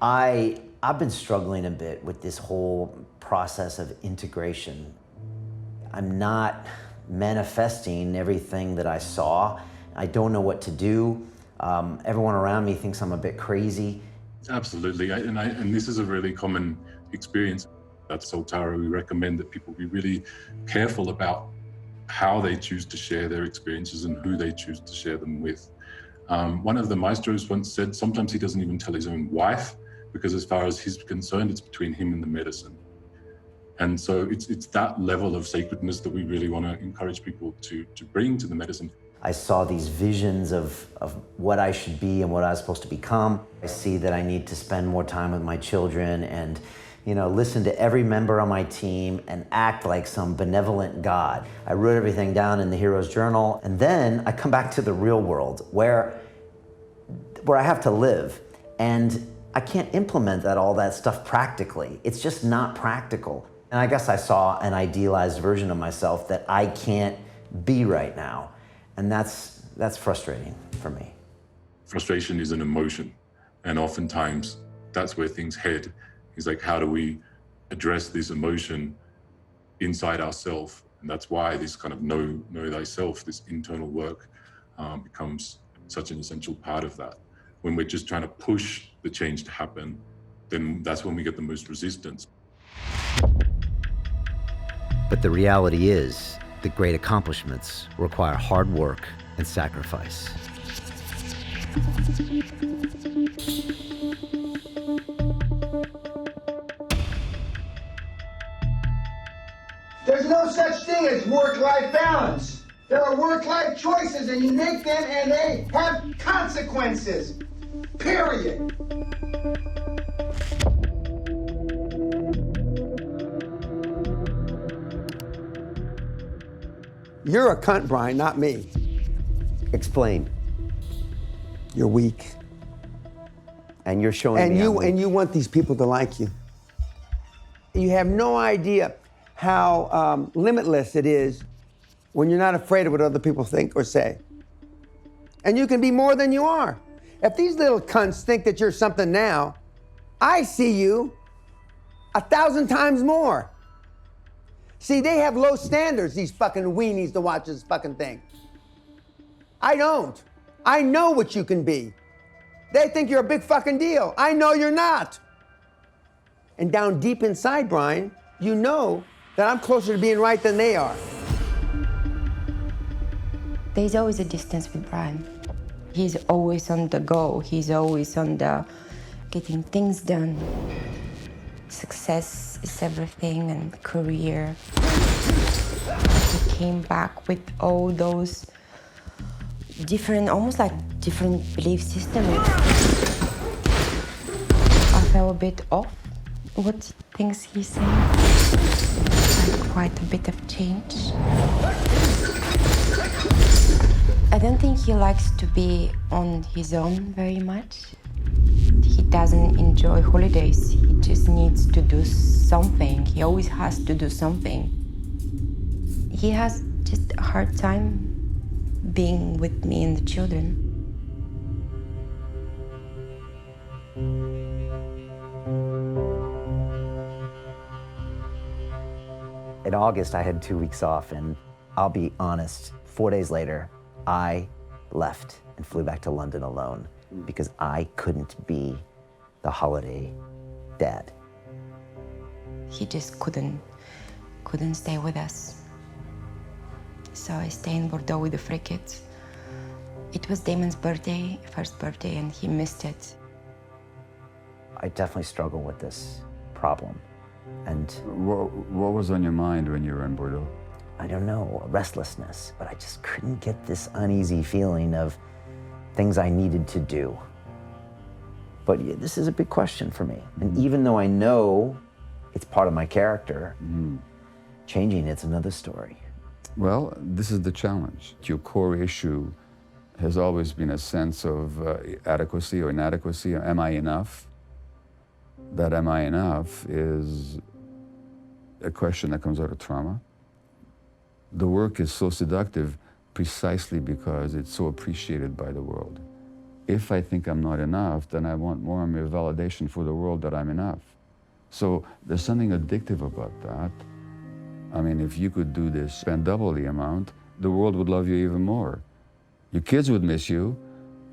I've been struggling a bit with this whole process of integration. I'm not manifesting everything that I saw. I don't know what to do. Everyone around me thinks I'm a bit crazy.
Absolutely, and this is a really common experience. At Soltara, we recommend that people be really careful about how they choose to share their experiences and who they choose to share them with. One of the maestros once said sometimes he doesn't even tell his own wife, because as far as he's concerned, it's between him and the medicine. And so it's that level of sacredness that we really want to encourage people to bring to the medicine.
I saw these visions of what I should be and what I was supposed to become. I see that I need to spend more time with my children and, you know, listen to every member on my team and act like some benevolent God. I wrote everything down in the Hero's Journal, and then I come back to the real world where I have to live, and I can't implement all that stuff practically. It's just not practical. And I guess I saw an idealized version of myself that I can't be right now. And that's frustrating for me.
Frustration is an emotion, and oftentimes that's where things head. It's like, how do we address this emotion inside ourselves? And that's why this kind of know thyself, this internal work becomes such an essential part of that. When we're just trying to push the change to happen, then that's when we get the most resistance.
But the reality is that great accomplishments require hard work and sacrifice.
There's no such thing as work-life balance. There are work-life choices, and you make them, and they have consequences. Period. You're a cunt, Brian, not me.
Explain.
You're weak.
And you're showing me.
And you want these people to like you. You have no idea how limitless it is when you're not afraid of what other people think or say. And you can be more than you are. If these little cunts think that you're something now, I see you 1,000 times more. See, they have low standards, these fucking weenies to watch this fucking thing. I don't. I know what you can be. They think you're a big fucking deal. I know you're not. And down deep inside, Brian, you know that I'm closer to being right than they are.
There's always a distance with Brian. He's always on the go. He's always on the getting things done. Success is everything, and career. He came back with all those different, almost like different belief systems. I felt a bit off what things he's saying. Like quite a bit of change. I don't think he likes to be on his own very much. He doesn't enjoy holidays. He just needs to do something. He always has to do something. He has just a hard time being with me and the children.
In August, I had 2 weeks off, and I'll be honest, 4 days later, I left and flew back to London alone because I couldn't be the holiday dad.
He just couldn't stay with us. So I stayed in Bordeaux with the three kids. It was Damon's birthday, first birthday, and he missed it.
I definitely struggle with this problem. And
what was on your mind when you were in Bordeaux?
I don't know, restlessness, but I just couldn't get this uneasy feeling of things I needed to do. But yeah, this is a big question for me. And even though I know it's part of my character, changing it's another story.
Well, this is the challenge. Your core issue has always been a sense of adequacy or inadequacy, or am I enough? That am I enough is a question that comes out of trauma. The work is so seductive precisely because it's so appreciated by the world. If I think I'm not enough, then I want more and more validation for the world that I'm enough. So there's something addictive about that. I mean, if you could do this, spend double the amount, the world would love you even more. Your kids would miss you,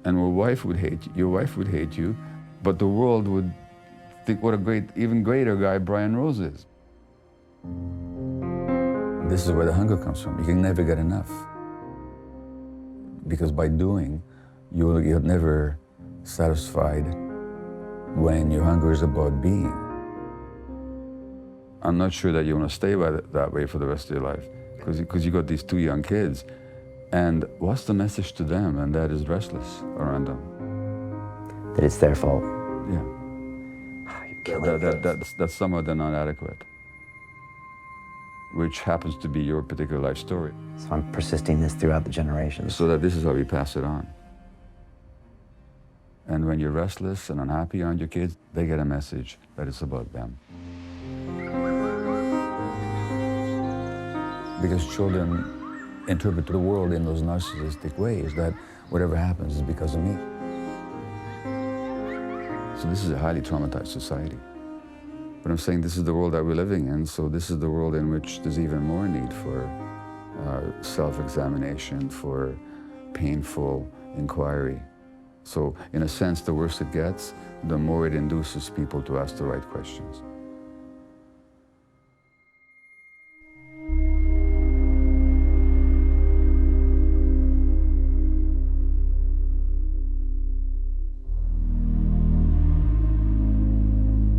and your wife would hate you, but the world would think what a great, even greater guy Brian Rose is. This is where the hunger comes from. You can never get enough. Because by doing, you're never satisfied when your hunger is about being. I'm not sure that you want to stay that way for the rest of your life, because you got these two young kids, and what's the message to them? And that is restless around them.
That it's their fault.
Yeah. That's somehow they're not adequate, which happens to be your particular life story.
So I'm persisting this throughout the generations.
So that this is how we pass it on. And when you're restless and unhappy around your kids, they get a message that it's about them. Because children interpret the world in those narcissistic ways, that whatever happens is because of me. So this is a highly traumatized society. But I'm saying this is the world that we're living in, so this is the world in which there's even more need for self-examination, for painful inquiry. So in a sense, the worse it gets, the more it induces people to ask the right questions.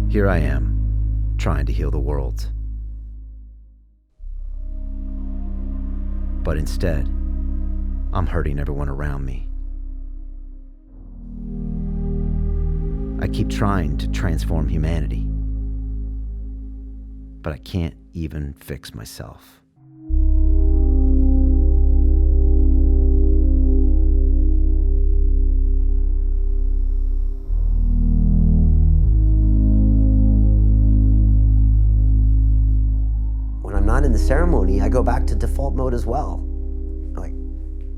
Here I am, trying to heal the world. But instead, I'm hurting everyone around me. I keep trying to transform humanity, but I can't even fix myself.
Not in the ceremony, I go back to default mode as well. Like,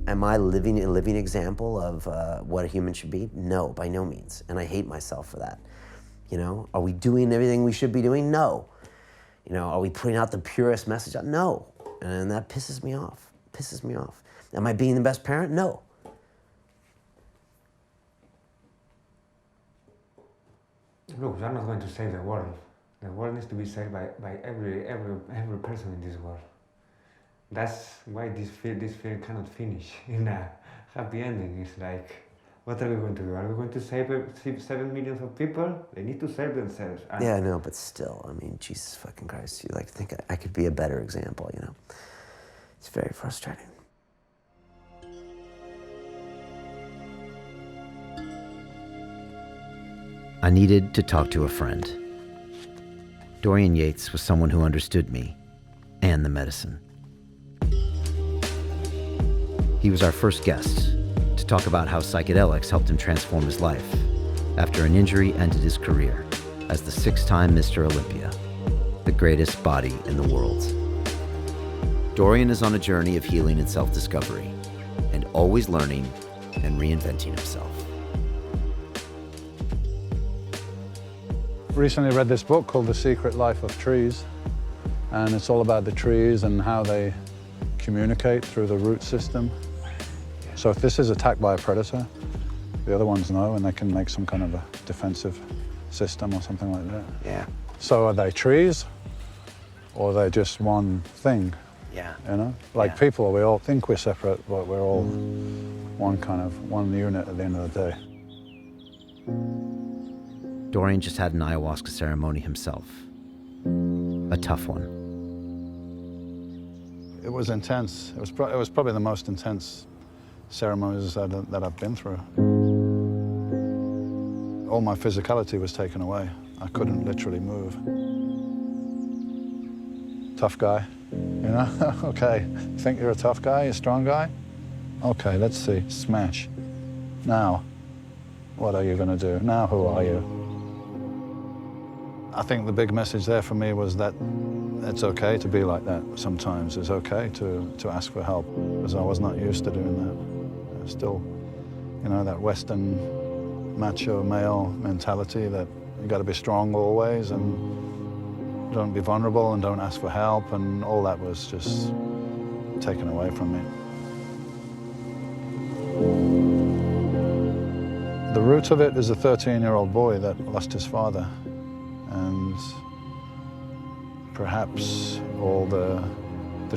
am I living a living example of what a human should be? No, by no means. And I hate myself for that. You know, are we doing everything we should be doing? No. You know, are we putting out the purest message? No. And that pisses me off. Pisses me off. Am I being the best parent? No.
Look, I'm not going to save the world. The world needs to be saved by every person in this world. That's why this film cannot finish in a happy ending. It's like, what are we going to do? Are we going to save 7 million of people? They need to save themselves. And
yeah, I know, but still, I mean, Jesus fucking Christ, you like think I could be a better example, you know? It's very frustrating.
I needed to talk to a friend. Dorian Yates was someone who understood me and the medicine. He was our first guest to talk about how psychedelics helped him transform his life after an injury ended his career as the 6-time Mr. Olympia, the greatest body in the world. Dorian is on a journey of healing and self-discovery, and always learning and reinventing himself.
Recently read this book called The Secret Life of Trees, and it's all about the trees and how they communicate through the root system. So if this is attacked by a predator, the other ones know, and they can make some kind of a defensive system or something like that.
Yeah.
So are they trees, or are they just one thing?
Yeah.
You know, like people, we all think we're separate, but we're all one unit at the end of the day.
Dorian just had an ayahuasca ceremony himself. A tough one.
It was intense. It was probably the most intense ceremonies that I've been through. All my physicality was taken away. I couldn't literally move. Tough guy, you know? Okay, think you're a tough guy, a strong guy? Okay, let's see, smash. Now, what are you gonna do? Now, who are you? I think the big message there for me was that it's okay to be like that sometimes. It's okay to ask for help, because I was not used to doing that. Still, you know, that Western macho male mentality that you got to be strong always and don't be vulnerable and don't ask for help, and all that was just taken away from me. The root of it is a 13-year-old boy that lost his father, and perhaps all the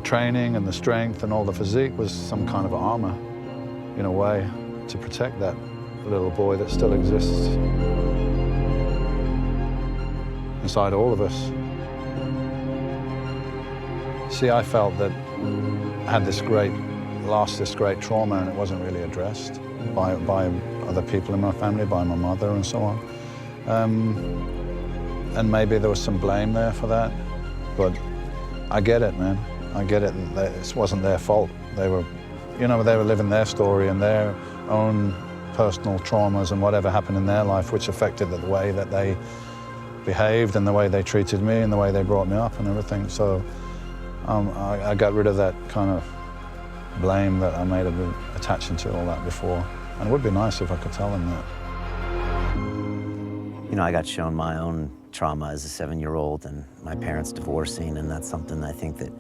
training and the strength and all the physique was some kind of armor, in a way, to protect that little boy that still exists inside all of us. See, I felt that I had lost this great trauma, and it wasn't really addressed by other people in my family, by my mother and so on. And maybe there was some blame there for that, but I get it, man. I get it. It wasn't their fault. They were living their story and their own personal traumas and whatever happened in their life, which affected the way that they behaved and the way they treated me and the way they brought me up and everything. So I got rid of that kind of blame that I may have been attaching to all that before. And it would be nice if I could tell them that.
You know, I got shown my own trauma as a 7-year-old and my parents divorcing, and that's something I think that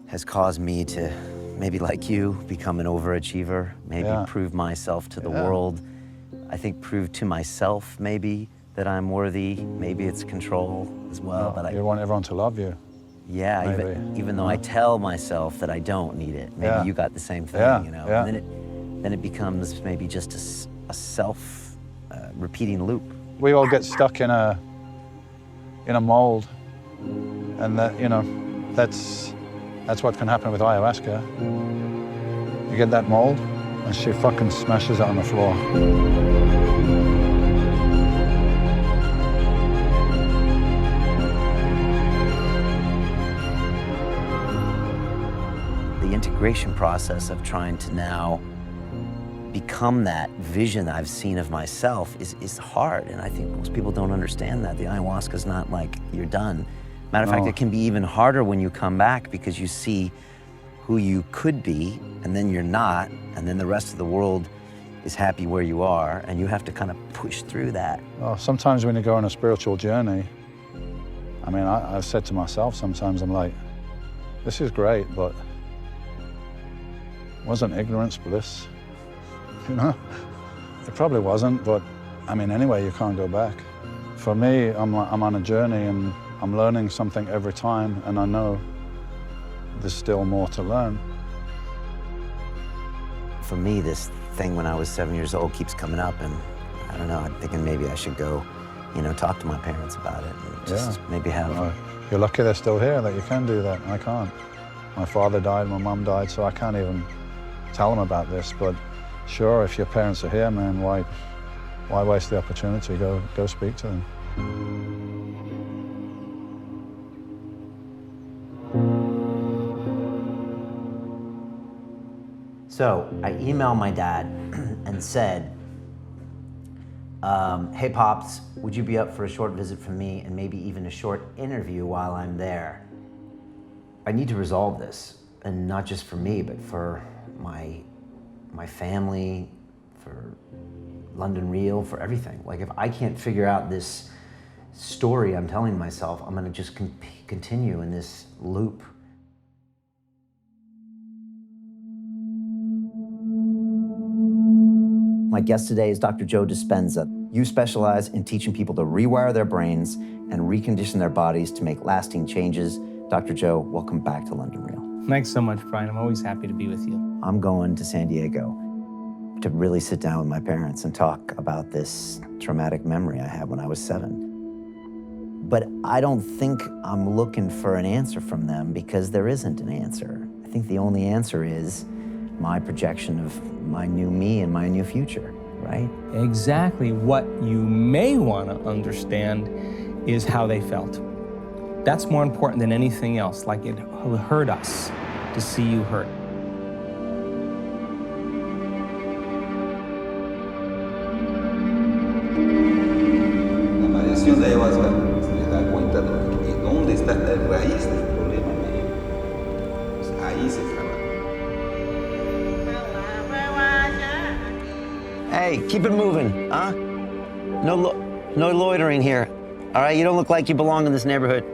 has caused me to, maybe like you, become an overachiever, maybe prove myself to the world. I think prove to myself, maybe, that I'm worthy. Maybe it's control as well. But
you want everyone to love you.
Yeah, even though I tell myself that I don't need it. Maybe you got the same thing, you know. And then it becomes maybe just a self repeating loop.
We all get stuck in a mold, and that, you know, that's what can happen with ayahuasca. You get that mold, and she fucking smashes it on the floor.
The integration process of trying to now become that vision I've seen of myself is hard, and I think most people don't understand that. The ayahuasca is not like you're done. Matter of fact, it can be even harder when you come back, because you see who you could be, and then you're not, and then the rest of the world is happy where you are, and you have to kind of push through that.
Oh, sometimes when you go on a spiritual journey, I mean, I've said to myself sometimes, I'm like, this is great, but wasn't ignorance bliss? You know? It probably wasn't, but I mean, anyway, you can't go back. For me, I'm on a journey, and I'm learning something every time, and I know there's still more to learn.
For me, this thing when I was 7 years old keeps coming up, and I don't know, I'm thinking maybe I should go, you know, talk to my parents about it, and just maybe have...
You're lucky they're still here, that you can do that. I can't. My father died, my mum died, so I can't even tell them about this, but sure, if your parents are here, man, why waste the opportunity? Go speak to them.
So I emailed my dad and said, Hey Pops, would you be up for a short visit from me and maybe even a short interview while I'm there? I need to resolve this, and not just for me, but for my family, for London Real, for everything. Like, if I can't figure out this story I'm telling myself, I'm gonna just continue in this loop. My guest today is Dr. Joe Dispenza. You specialize in teaching people to rewire their brains and recondition their bodies to make lasting changes. Dr. Joe, welcome back to London Real.
Thanks so much, Brian. I'm always happy to be with you.
I'm going to San Diego to really sit down with my parents and talk about this traumatic memory I had when I was 7. But I don't think I'm looking for an answer from them, because there isn't an answer. I think the only answer is my projection of my new me and my new future, right?
Exactly. What you may want to understand is how they felt. That's more important than anything else. Like, it hurt us to see you hurt.
La variación de ayahuasca se da cuenta de dónde está la raíz del problema. Ahí se trabaja.
Hey, keep it moving, huh? No loitering here, all right? You don't look like you belong in this neighborhood.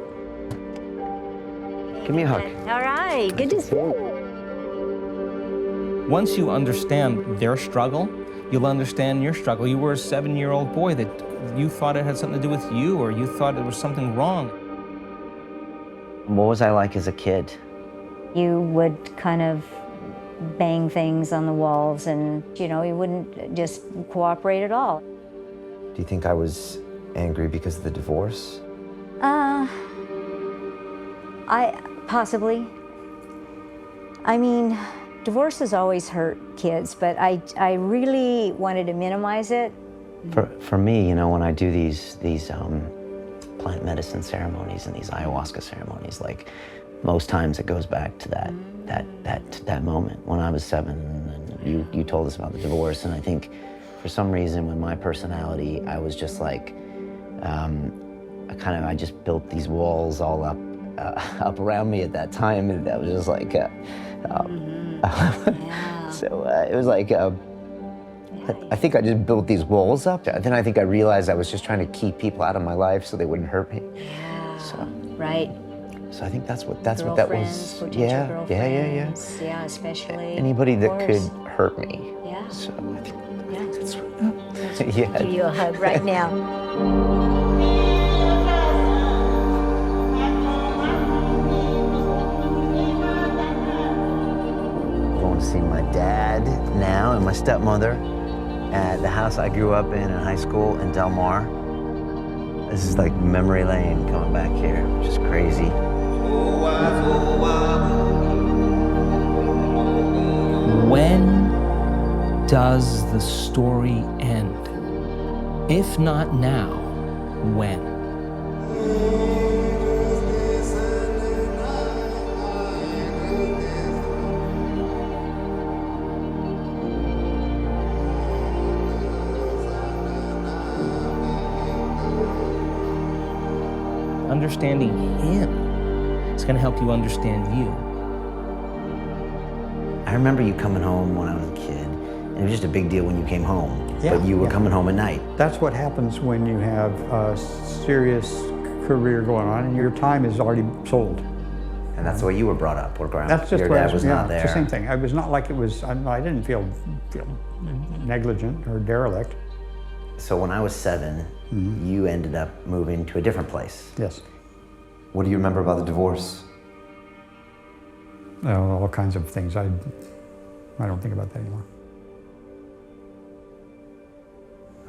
Give me a hug.
All right, good to see you.
Once you understand their struggle, you'll understand your struggle. You were a 7-year-old boy that you thought it had something to do with you, or you thought there was something wrong.
What was I like as a kid?
You would kind of bang things on the walls, and you wouldn't just cooperate at all.
Do you think I was angry because of the divorce?
Possibly. I mean, divorces always hurt kids, but I really wanted to minimize it.
For me, when I do these plant medicine ceremonies and these ayahuasca ceremonies, like, most times it goes back to that moment when I was 7, and you told us about the divorce. And I think for some reason, with my personality, I was just like, I just built these walls all up around me at that time, and that was just like, so it was like, I think I just built these walls up. Then I think I realized I was just trying to keep people out of my life so they wouldn't hurt me.
Yeah.
So.
Right.
So I think that's what that was. Yeah.
Yeah, especially.
Anybody that could hurt me.
Yeah.
So I think that's
yeah. Give you a hug right now.
Going to see my dad now and my stepmother at the house I grew up in high school in Del Mar. This is like memory lane coming back here, which is crazy.
When does the story end? If not now, when? Understanding him is going to help you understand you.
I remember you coming home when I was a kid, and it was just a big deal when you came home, but you were coming home at night.
That's what happens when you have a serious career going on and your time is already sold.
And that's the way you were brought up, or
That's just
your
what
dad was not there.
It's the same thing. I was not like it was, I didn't feel negligent or derelict.
So when I was 7, you ended up moving to a different place.
Yes.
What do you remember about the divorce?
All kinds of things. I don't think about that anymore.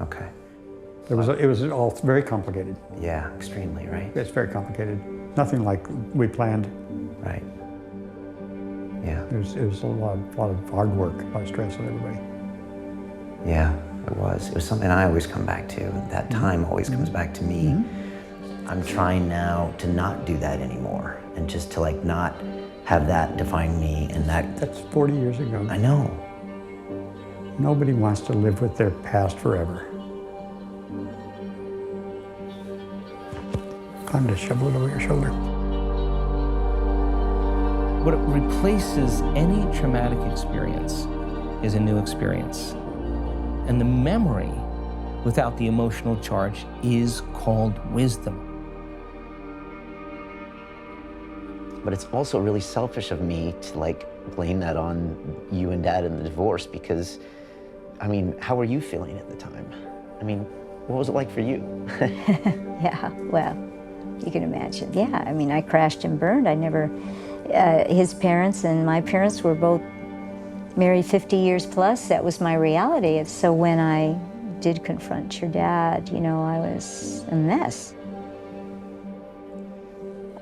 Okay.
It was all very complicated.
Yeah, extremely, right?
It's very complicated. Nothing like we planned.
Right. Yeah.
It was a lot of hard work, a lot of stress on everybody.
Yeah, it was. It was something I always come back to. That time always comes back to me. I'm trying now to not do that anymore, and just to like not have that define me. And
that's 40 years ago.
I know.
Nobody wants to live with their past forever. fun to shovel it over your shoulder.
What replaces any traumatic experience is a new experience. And the memory without the emotional charge is called wisdom.
But it's also really selfish of me to like blame that on you and Dad in the divorce because, I mean, how were you feeling at the time? I mean, what was it like for you?
Yeah, well, you can imagine. Yeah, I mean, I crashed and burned. I never, his parents and my parents were both married 50 years plus. That was my reality. So when I did confront your dad, you know, I was a mess.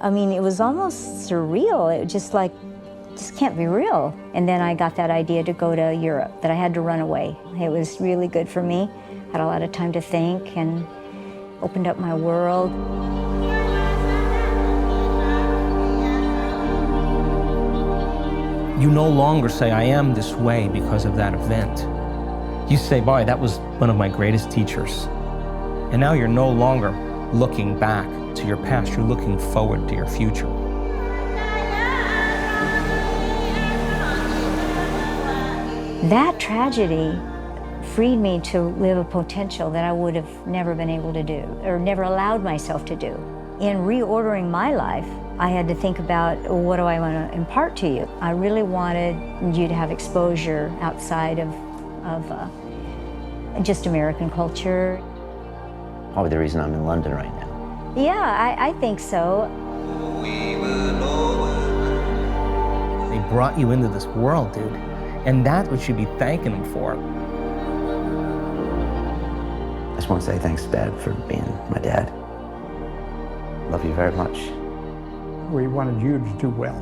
I mean, it was almost surreal. It was just like, just can't be real. And then I got that idea to go to Europe, that I had to run away. It was really good for me. Had a lot of time to think and opened up my world.
You no longer say, I am this way because of that event. You say, boy, that was one of my greatest teachers. And now you're no longer looking back to your past, you're looking forward to your future.
That tragedy freed me to live a potential that I would have never been able to do, or never allowed myself to do. In reordering my life, I had to think about, what do I want to impart to you? I really wanted you to have exposure outside of just American culture.
Probably the reason I'm in London right now.
Yeah, I think so.
They brought you into this world, dude. And that's what you'd be thanking them for.
I just want to say thanks, Dad, for being my dad. Love you very much.
We wanted you to do well.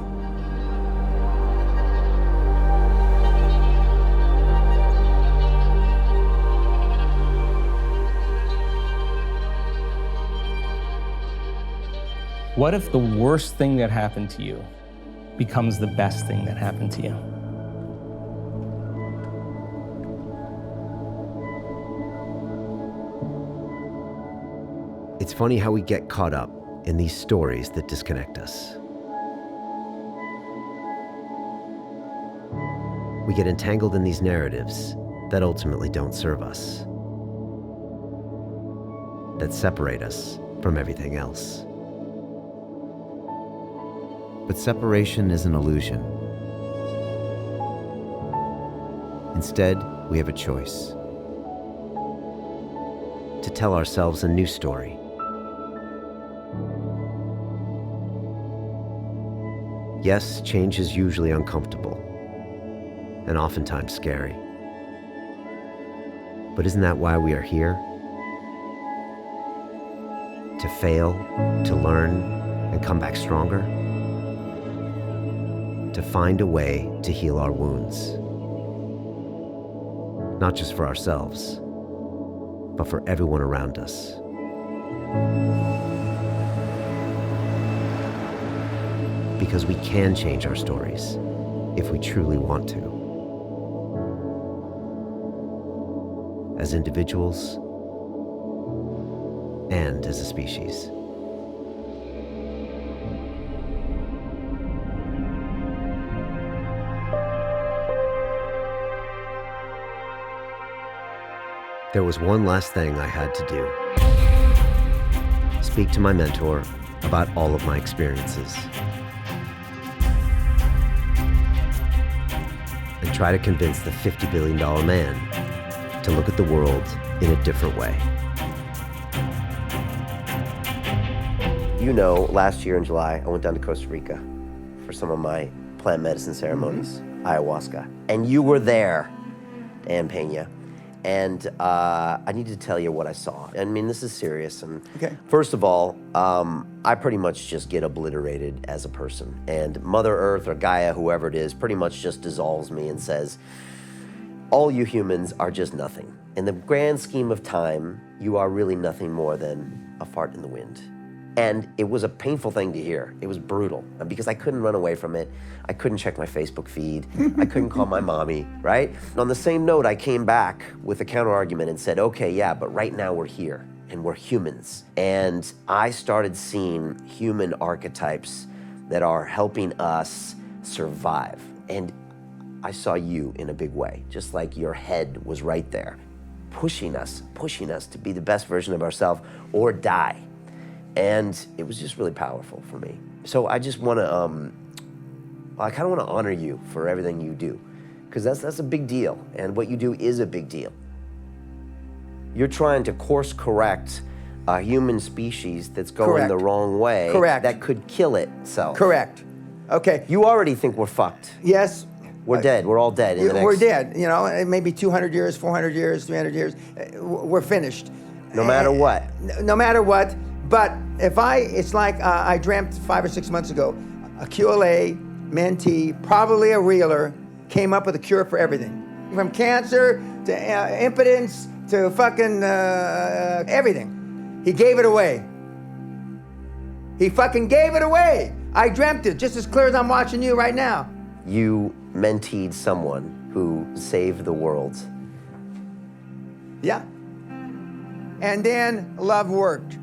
What if the worst thing that happened to you becomes the best thing that happened to you?
It's funny how we get caught up in these stories that disconnect us. We get entangled in these narratives that ultimately don't serve us, that separate us from everything else. But separation is an illusion. Instead, we have a choice to tell ourselves a new story. Yes, change is usually uncomfortable and oftentimes scary. But isn't that why we are here? To fail, to learn, and come back stronger? To find a way to heal our wounds. Not just for ourselves, but for everyone around us. Because we can change our stories if we truly want to. As individuals and as a species. There was one last thing I had to do. Speak to my mentor about all of my experiences. And try to convince the $50 billion man to look at the world in a different way. You know, last year in July, I went down to Costa Rica for some of my plant medicine ceremonies, ayahuasca. And you were there, Dan Pena. And I need to tell you what I saw. I mean, this is serious. And first of all, I pretty much just get obliterated as a person. And Mother Earth or Gaia, whoever it is, pretty much just dissolves me and says, all you humans are just nothing. In the grand scheme of time, you are really nothing more than a fart in the wind. And it was a painful thing to hear. It was brutal because I couldn't run away from it. I couldn't check my Facebook feed. I couldn't call my mommy, right? And on the same note, I came back with a counter argument and said, okay, yeah, but right now we're here.
and we're humans. And I started seeing human archetypes that are helping us survive. And I saw you in a big way, just like your head was right there, pushing us to be the best version of ourselves or die. And it was just really powerful for me. So I just wanna, I kinda wanna honor you for everything you do, because that's a big deal, and what you do is a big deal. You're trying to course correct a human species that's going
Correct.
the wrong way.
Correct.
That could kill itself.
Correct. Okay.
You already think we're fucked.
Yes.
We're dead. We're all dead in the next...
We're dead. You know, maybe 200 years, 400 years, 300 years. We're finished.
No matter what.
No matter what. But if it's like I dreamt 5 or 6 months ago, a QLA mentee, probably a reeler, came up with a cure for everything. From cancer to impotence to fucking everything. He gave it away. He fucking gave it away. I dreamt it just as clear as I'm watching you right now.
You menteed someone who saved the world.
Yeah. And then love worked.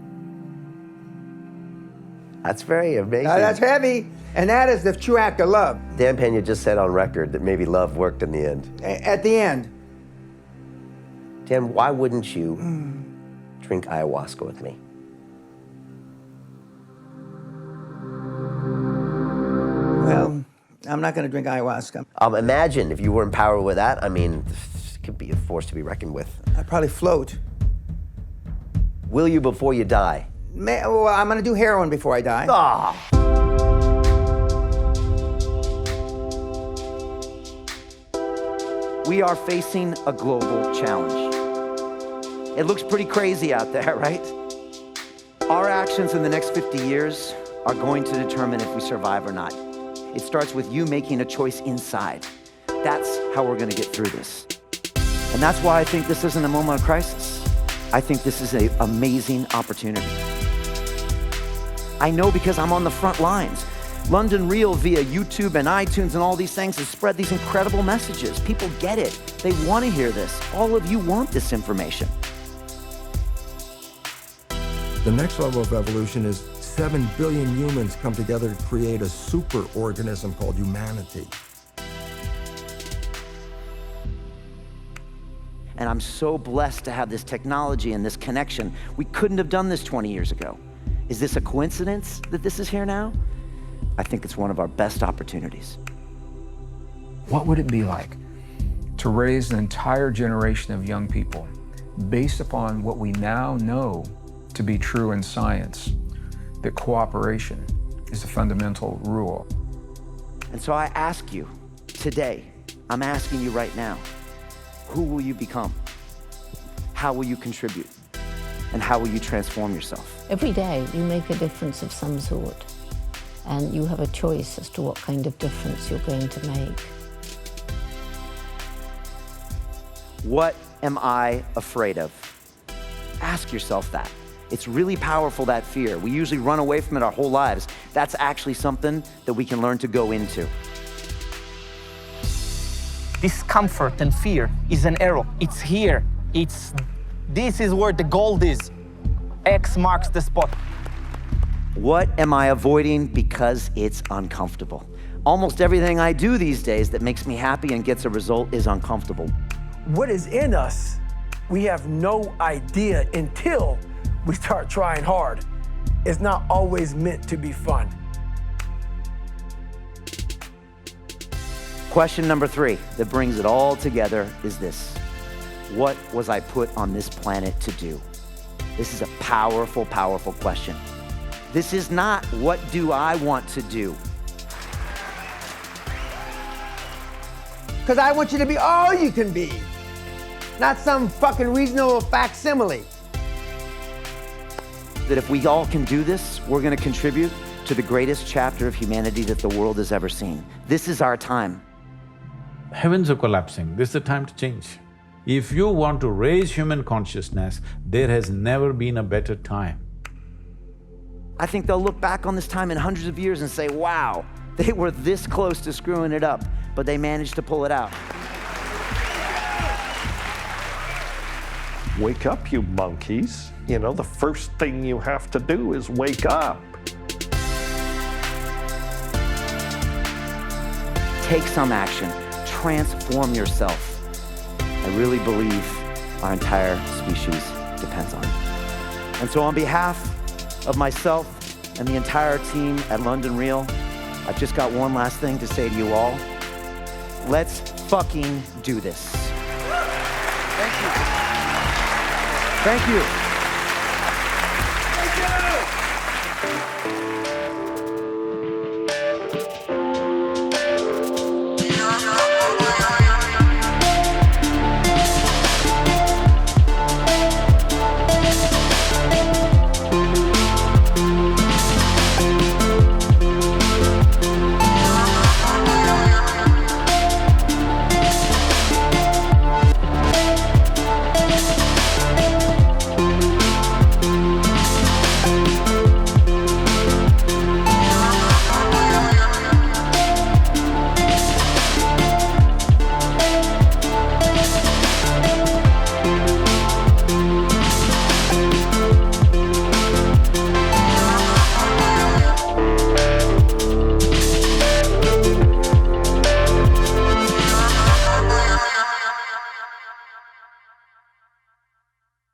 That's very amazing.
That's heavy, and that is the true act of love.
Dan Pena just said on record that maybe love worked in the end.
At the end.
Dan, why wouldn't you drink ayahuasca with me?
Well, I'm not gonna drink ayahuasca.
Imagine if you were empowered with that. I mean, it could be a force to be reckoned with.
I'd probably float.
Will you before you die?
Well, I'm gonna do heroin before I die.
Ah. We are facing a global challenge. It looks pretty crazy out there, right? Our actions in the next 50 years are going to determine if we survive or not. It starts with you making a choice inside. That's how we're gonna get through this. And that's why I think this isn't a moment of crisis. I think this is an amazing opportunity. I know because I'm on the front lines. London Real via YouTube and iTunes and all these things has spread these incredible messages. People get it. They want to hear this. All of you want this information.
The next level of evolution is 7 billion humans come together to create a super organism called humanity.
And I'm so blessed to have this technology and this connection. We couldn't have done this 20 years ago. Is this a coincidence that this is here now? I think it's one of our best opportunities.
What would it be like to raise an entire generation of young people based upon what we now know to be true in science, that cooperation is a fundamental rule?
And so I ask you today, I'm asking you right now, who will you become? How will you contribute? And how will you transform yourself?
Every day you make a difference of some sort, and you have a choice as to what kind of difference you're going to make.
What am I afraid of? Ask yourself that. It's really powerful, that fear. We usually run away from it our whole lives. That's actually something that we can learn to go into.
Discomfort and fear is an arrow. It's here. This is where the gold is. X marks the spot.
What am I avoiding because it's uncomfortable? Almost everything I do these days that makes me happy and gets a result is uncomfortable.
What is in us, we have no idea until we start trying hard. It's not always meant to be fun.
Question number 3 that brings it all together is this. What was I put on this planet to do? This is a powerful, powerful question. This is not what do I want to do?
Because I want you to be all you can be, not some fucking reasonable facsimile.
That if we all can do this, we're gonna contribute to the greatest chapter of humanity that the world has ever seen. This is our time.
Heavens are collapsing, this is the time to change. If you want to raise human consciousness, there has never been a better time.
I think they'll look back on this time in hundreds of years and say, wow, they were this close to screwing it up, but they managed to pull it out.
Wake up, you monkeys. You know, the first thing you have to do is wake up.
Take some action. Transform yourself. I really believe our entire species depends on it. And so on behalf of myself and the entire team at London Real, I've just got one last thing to say to you all. Let's fucking do this. Thank you. Thank you.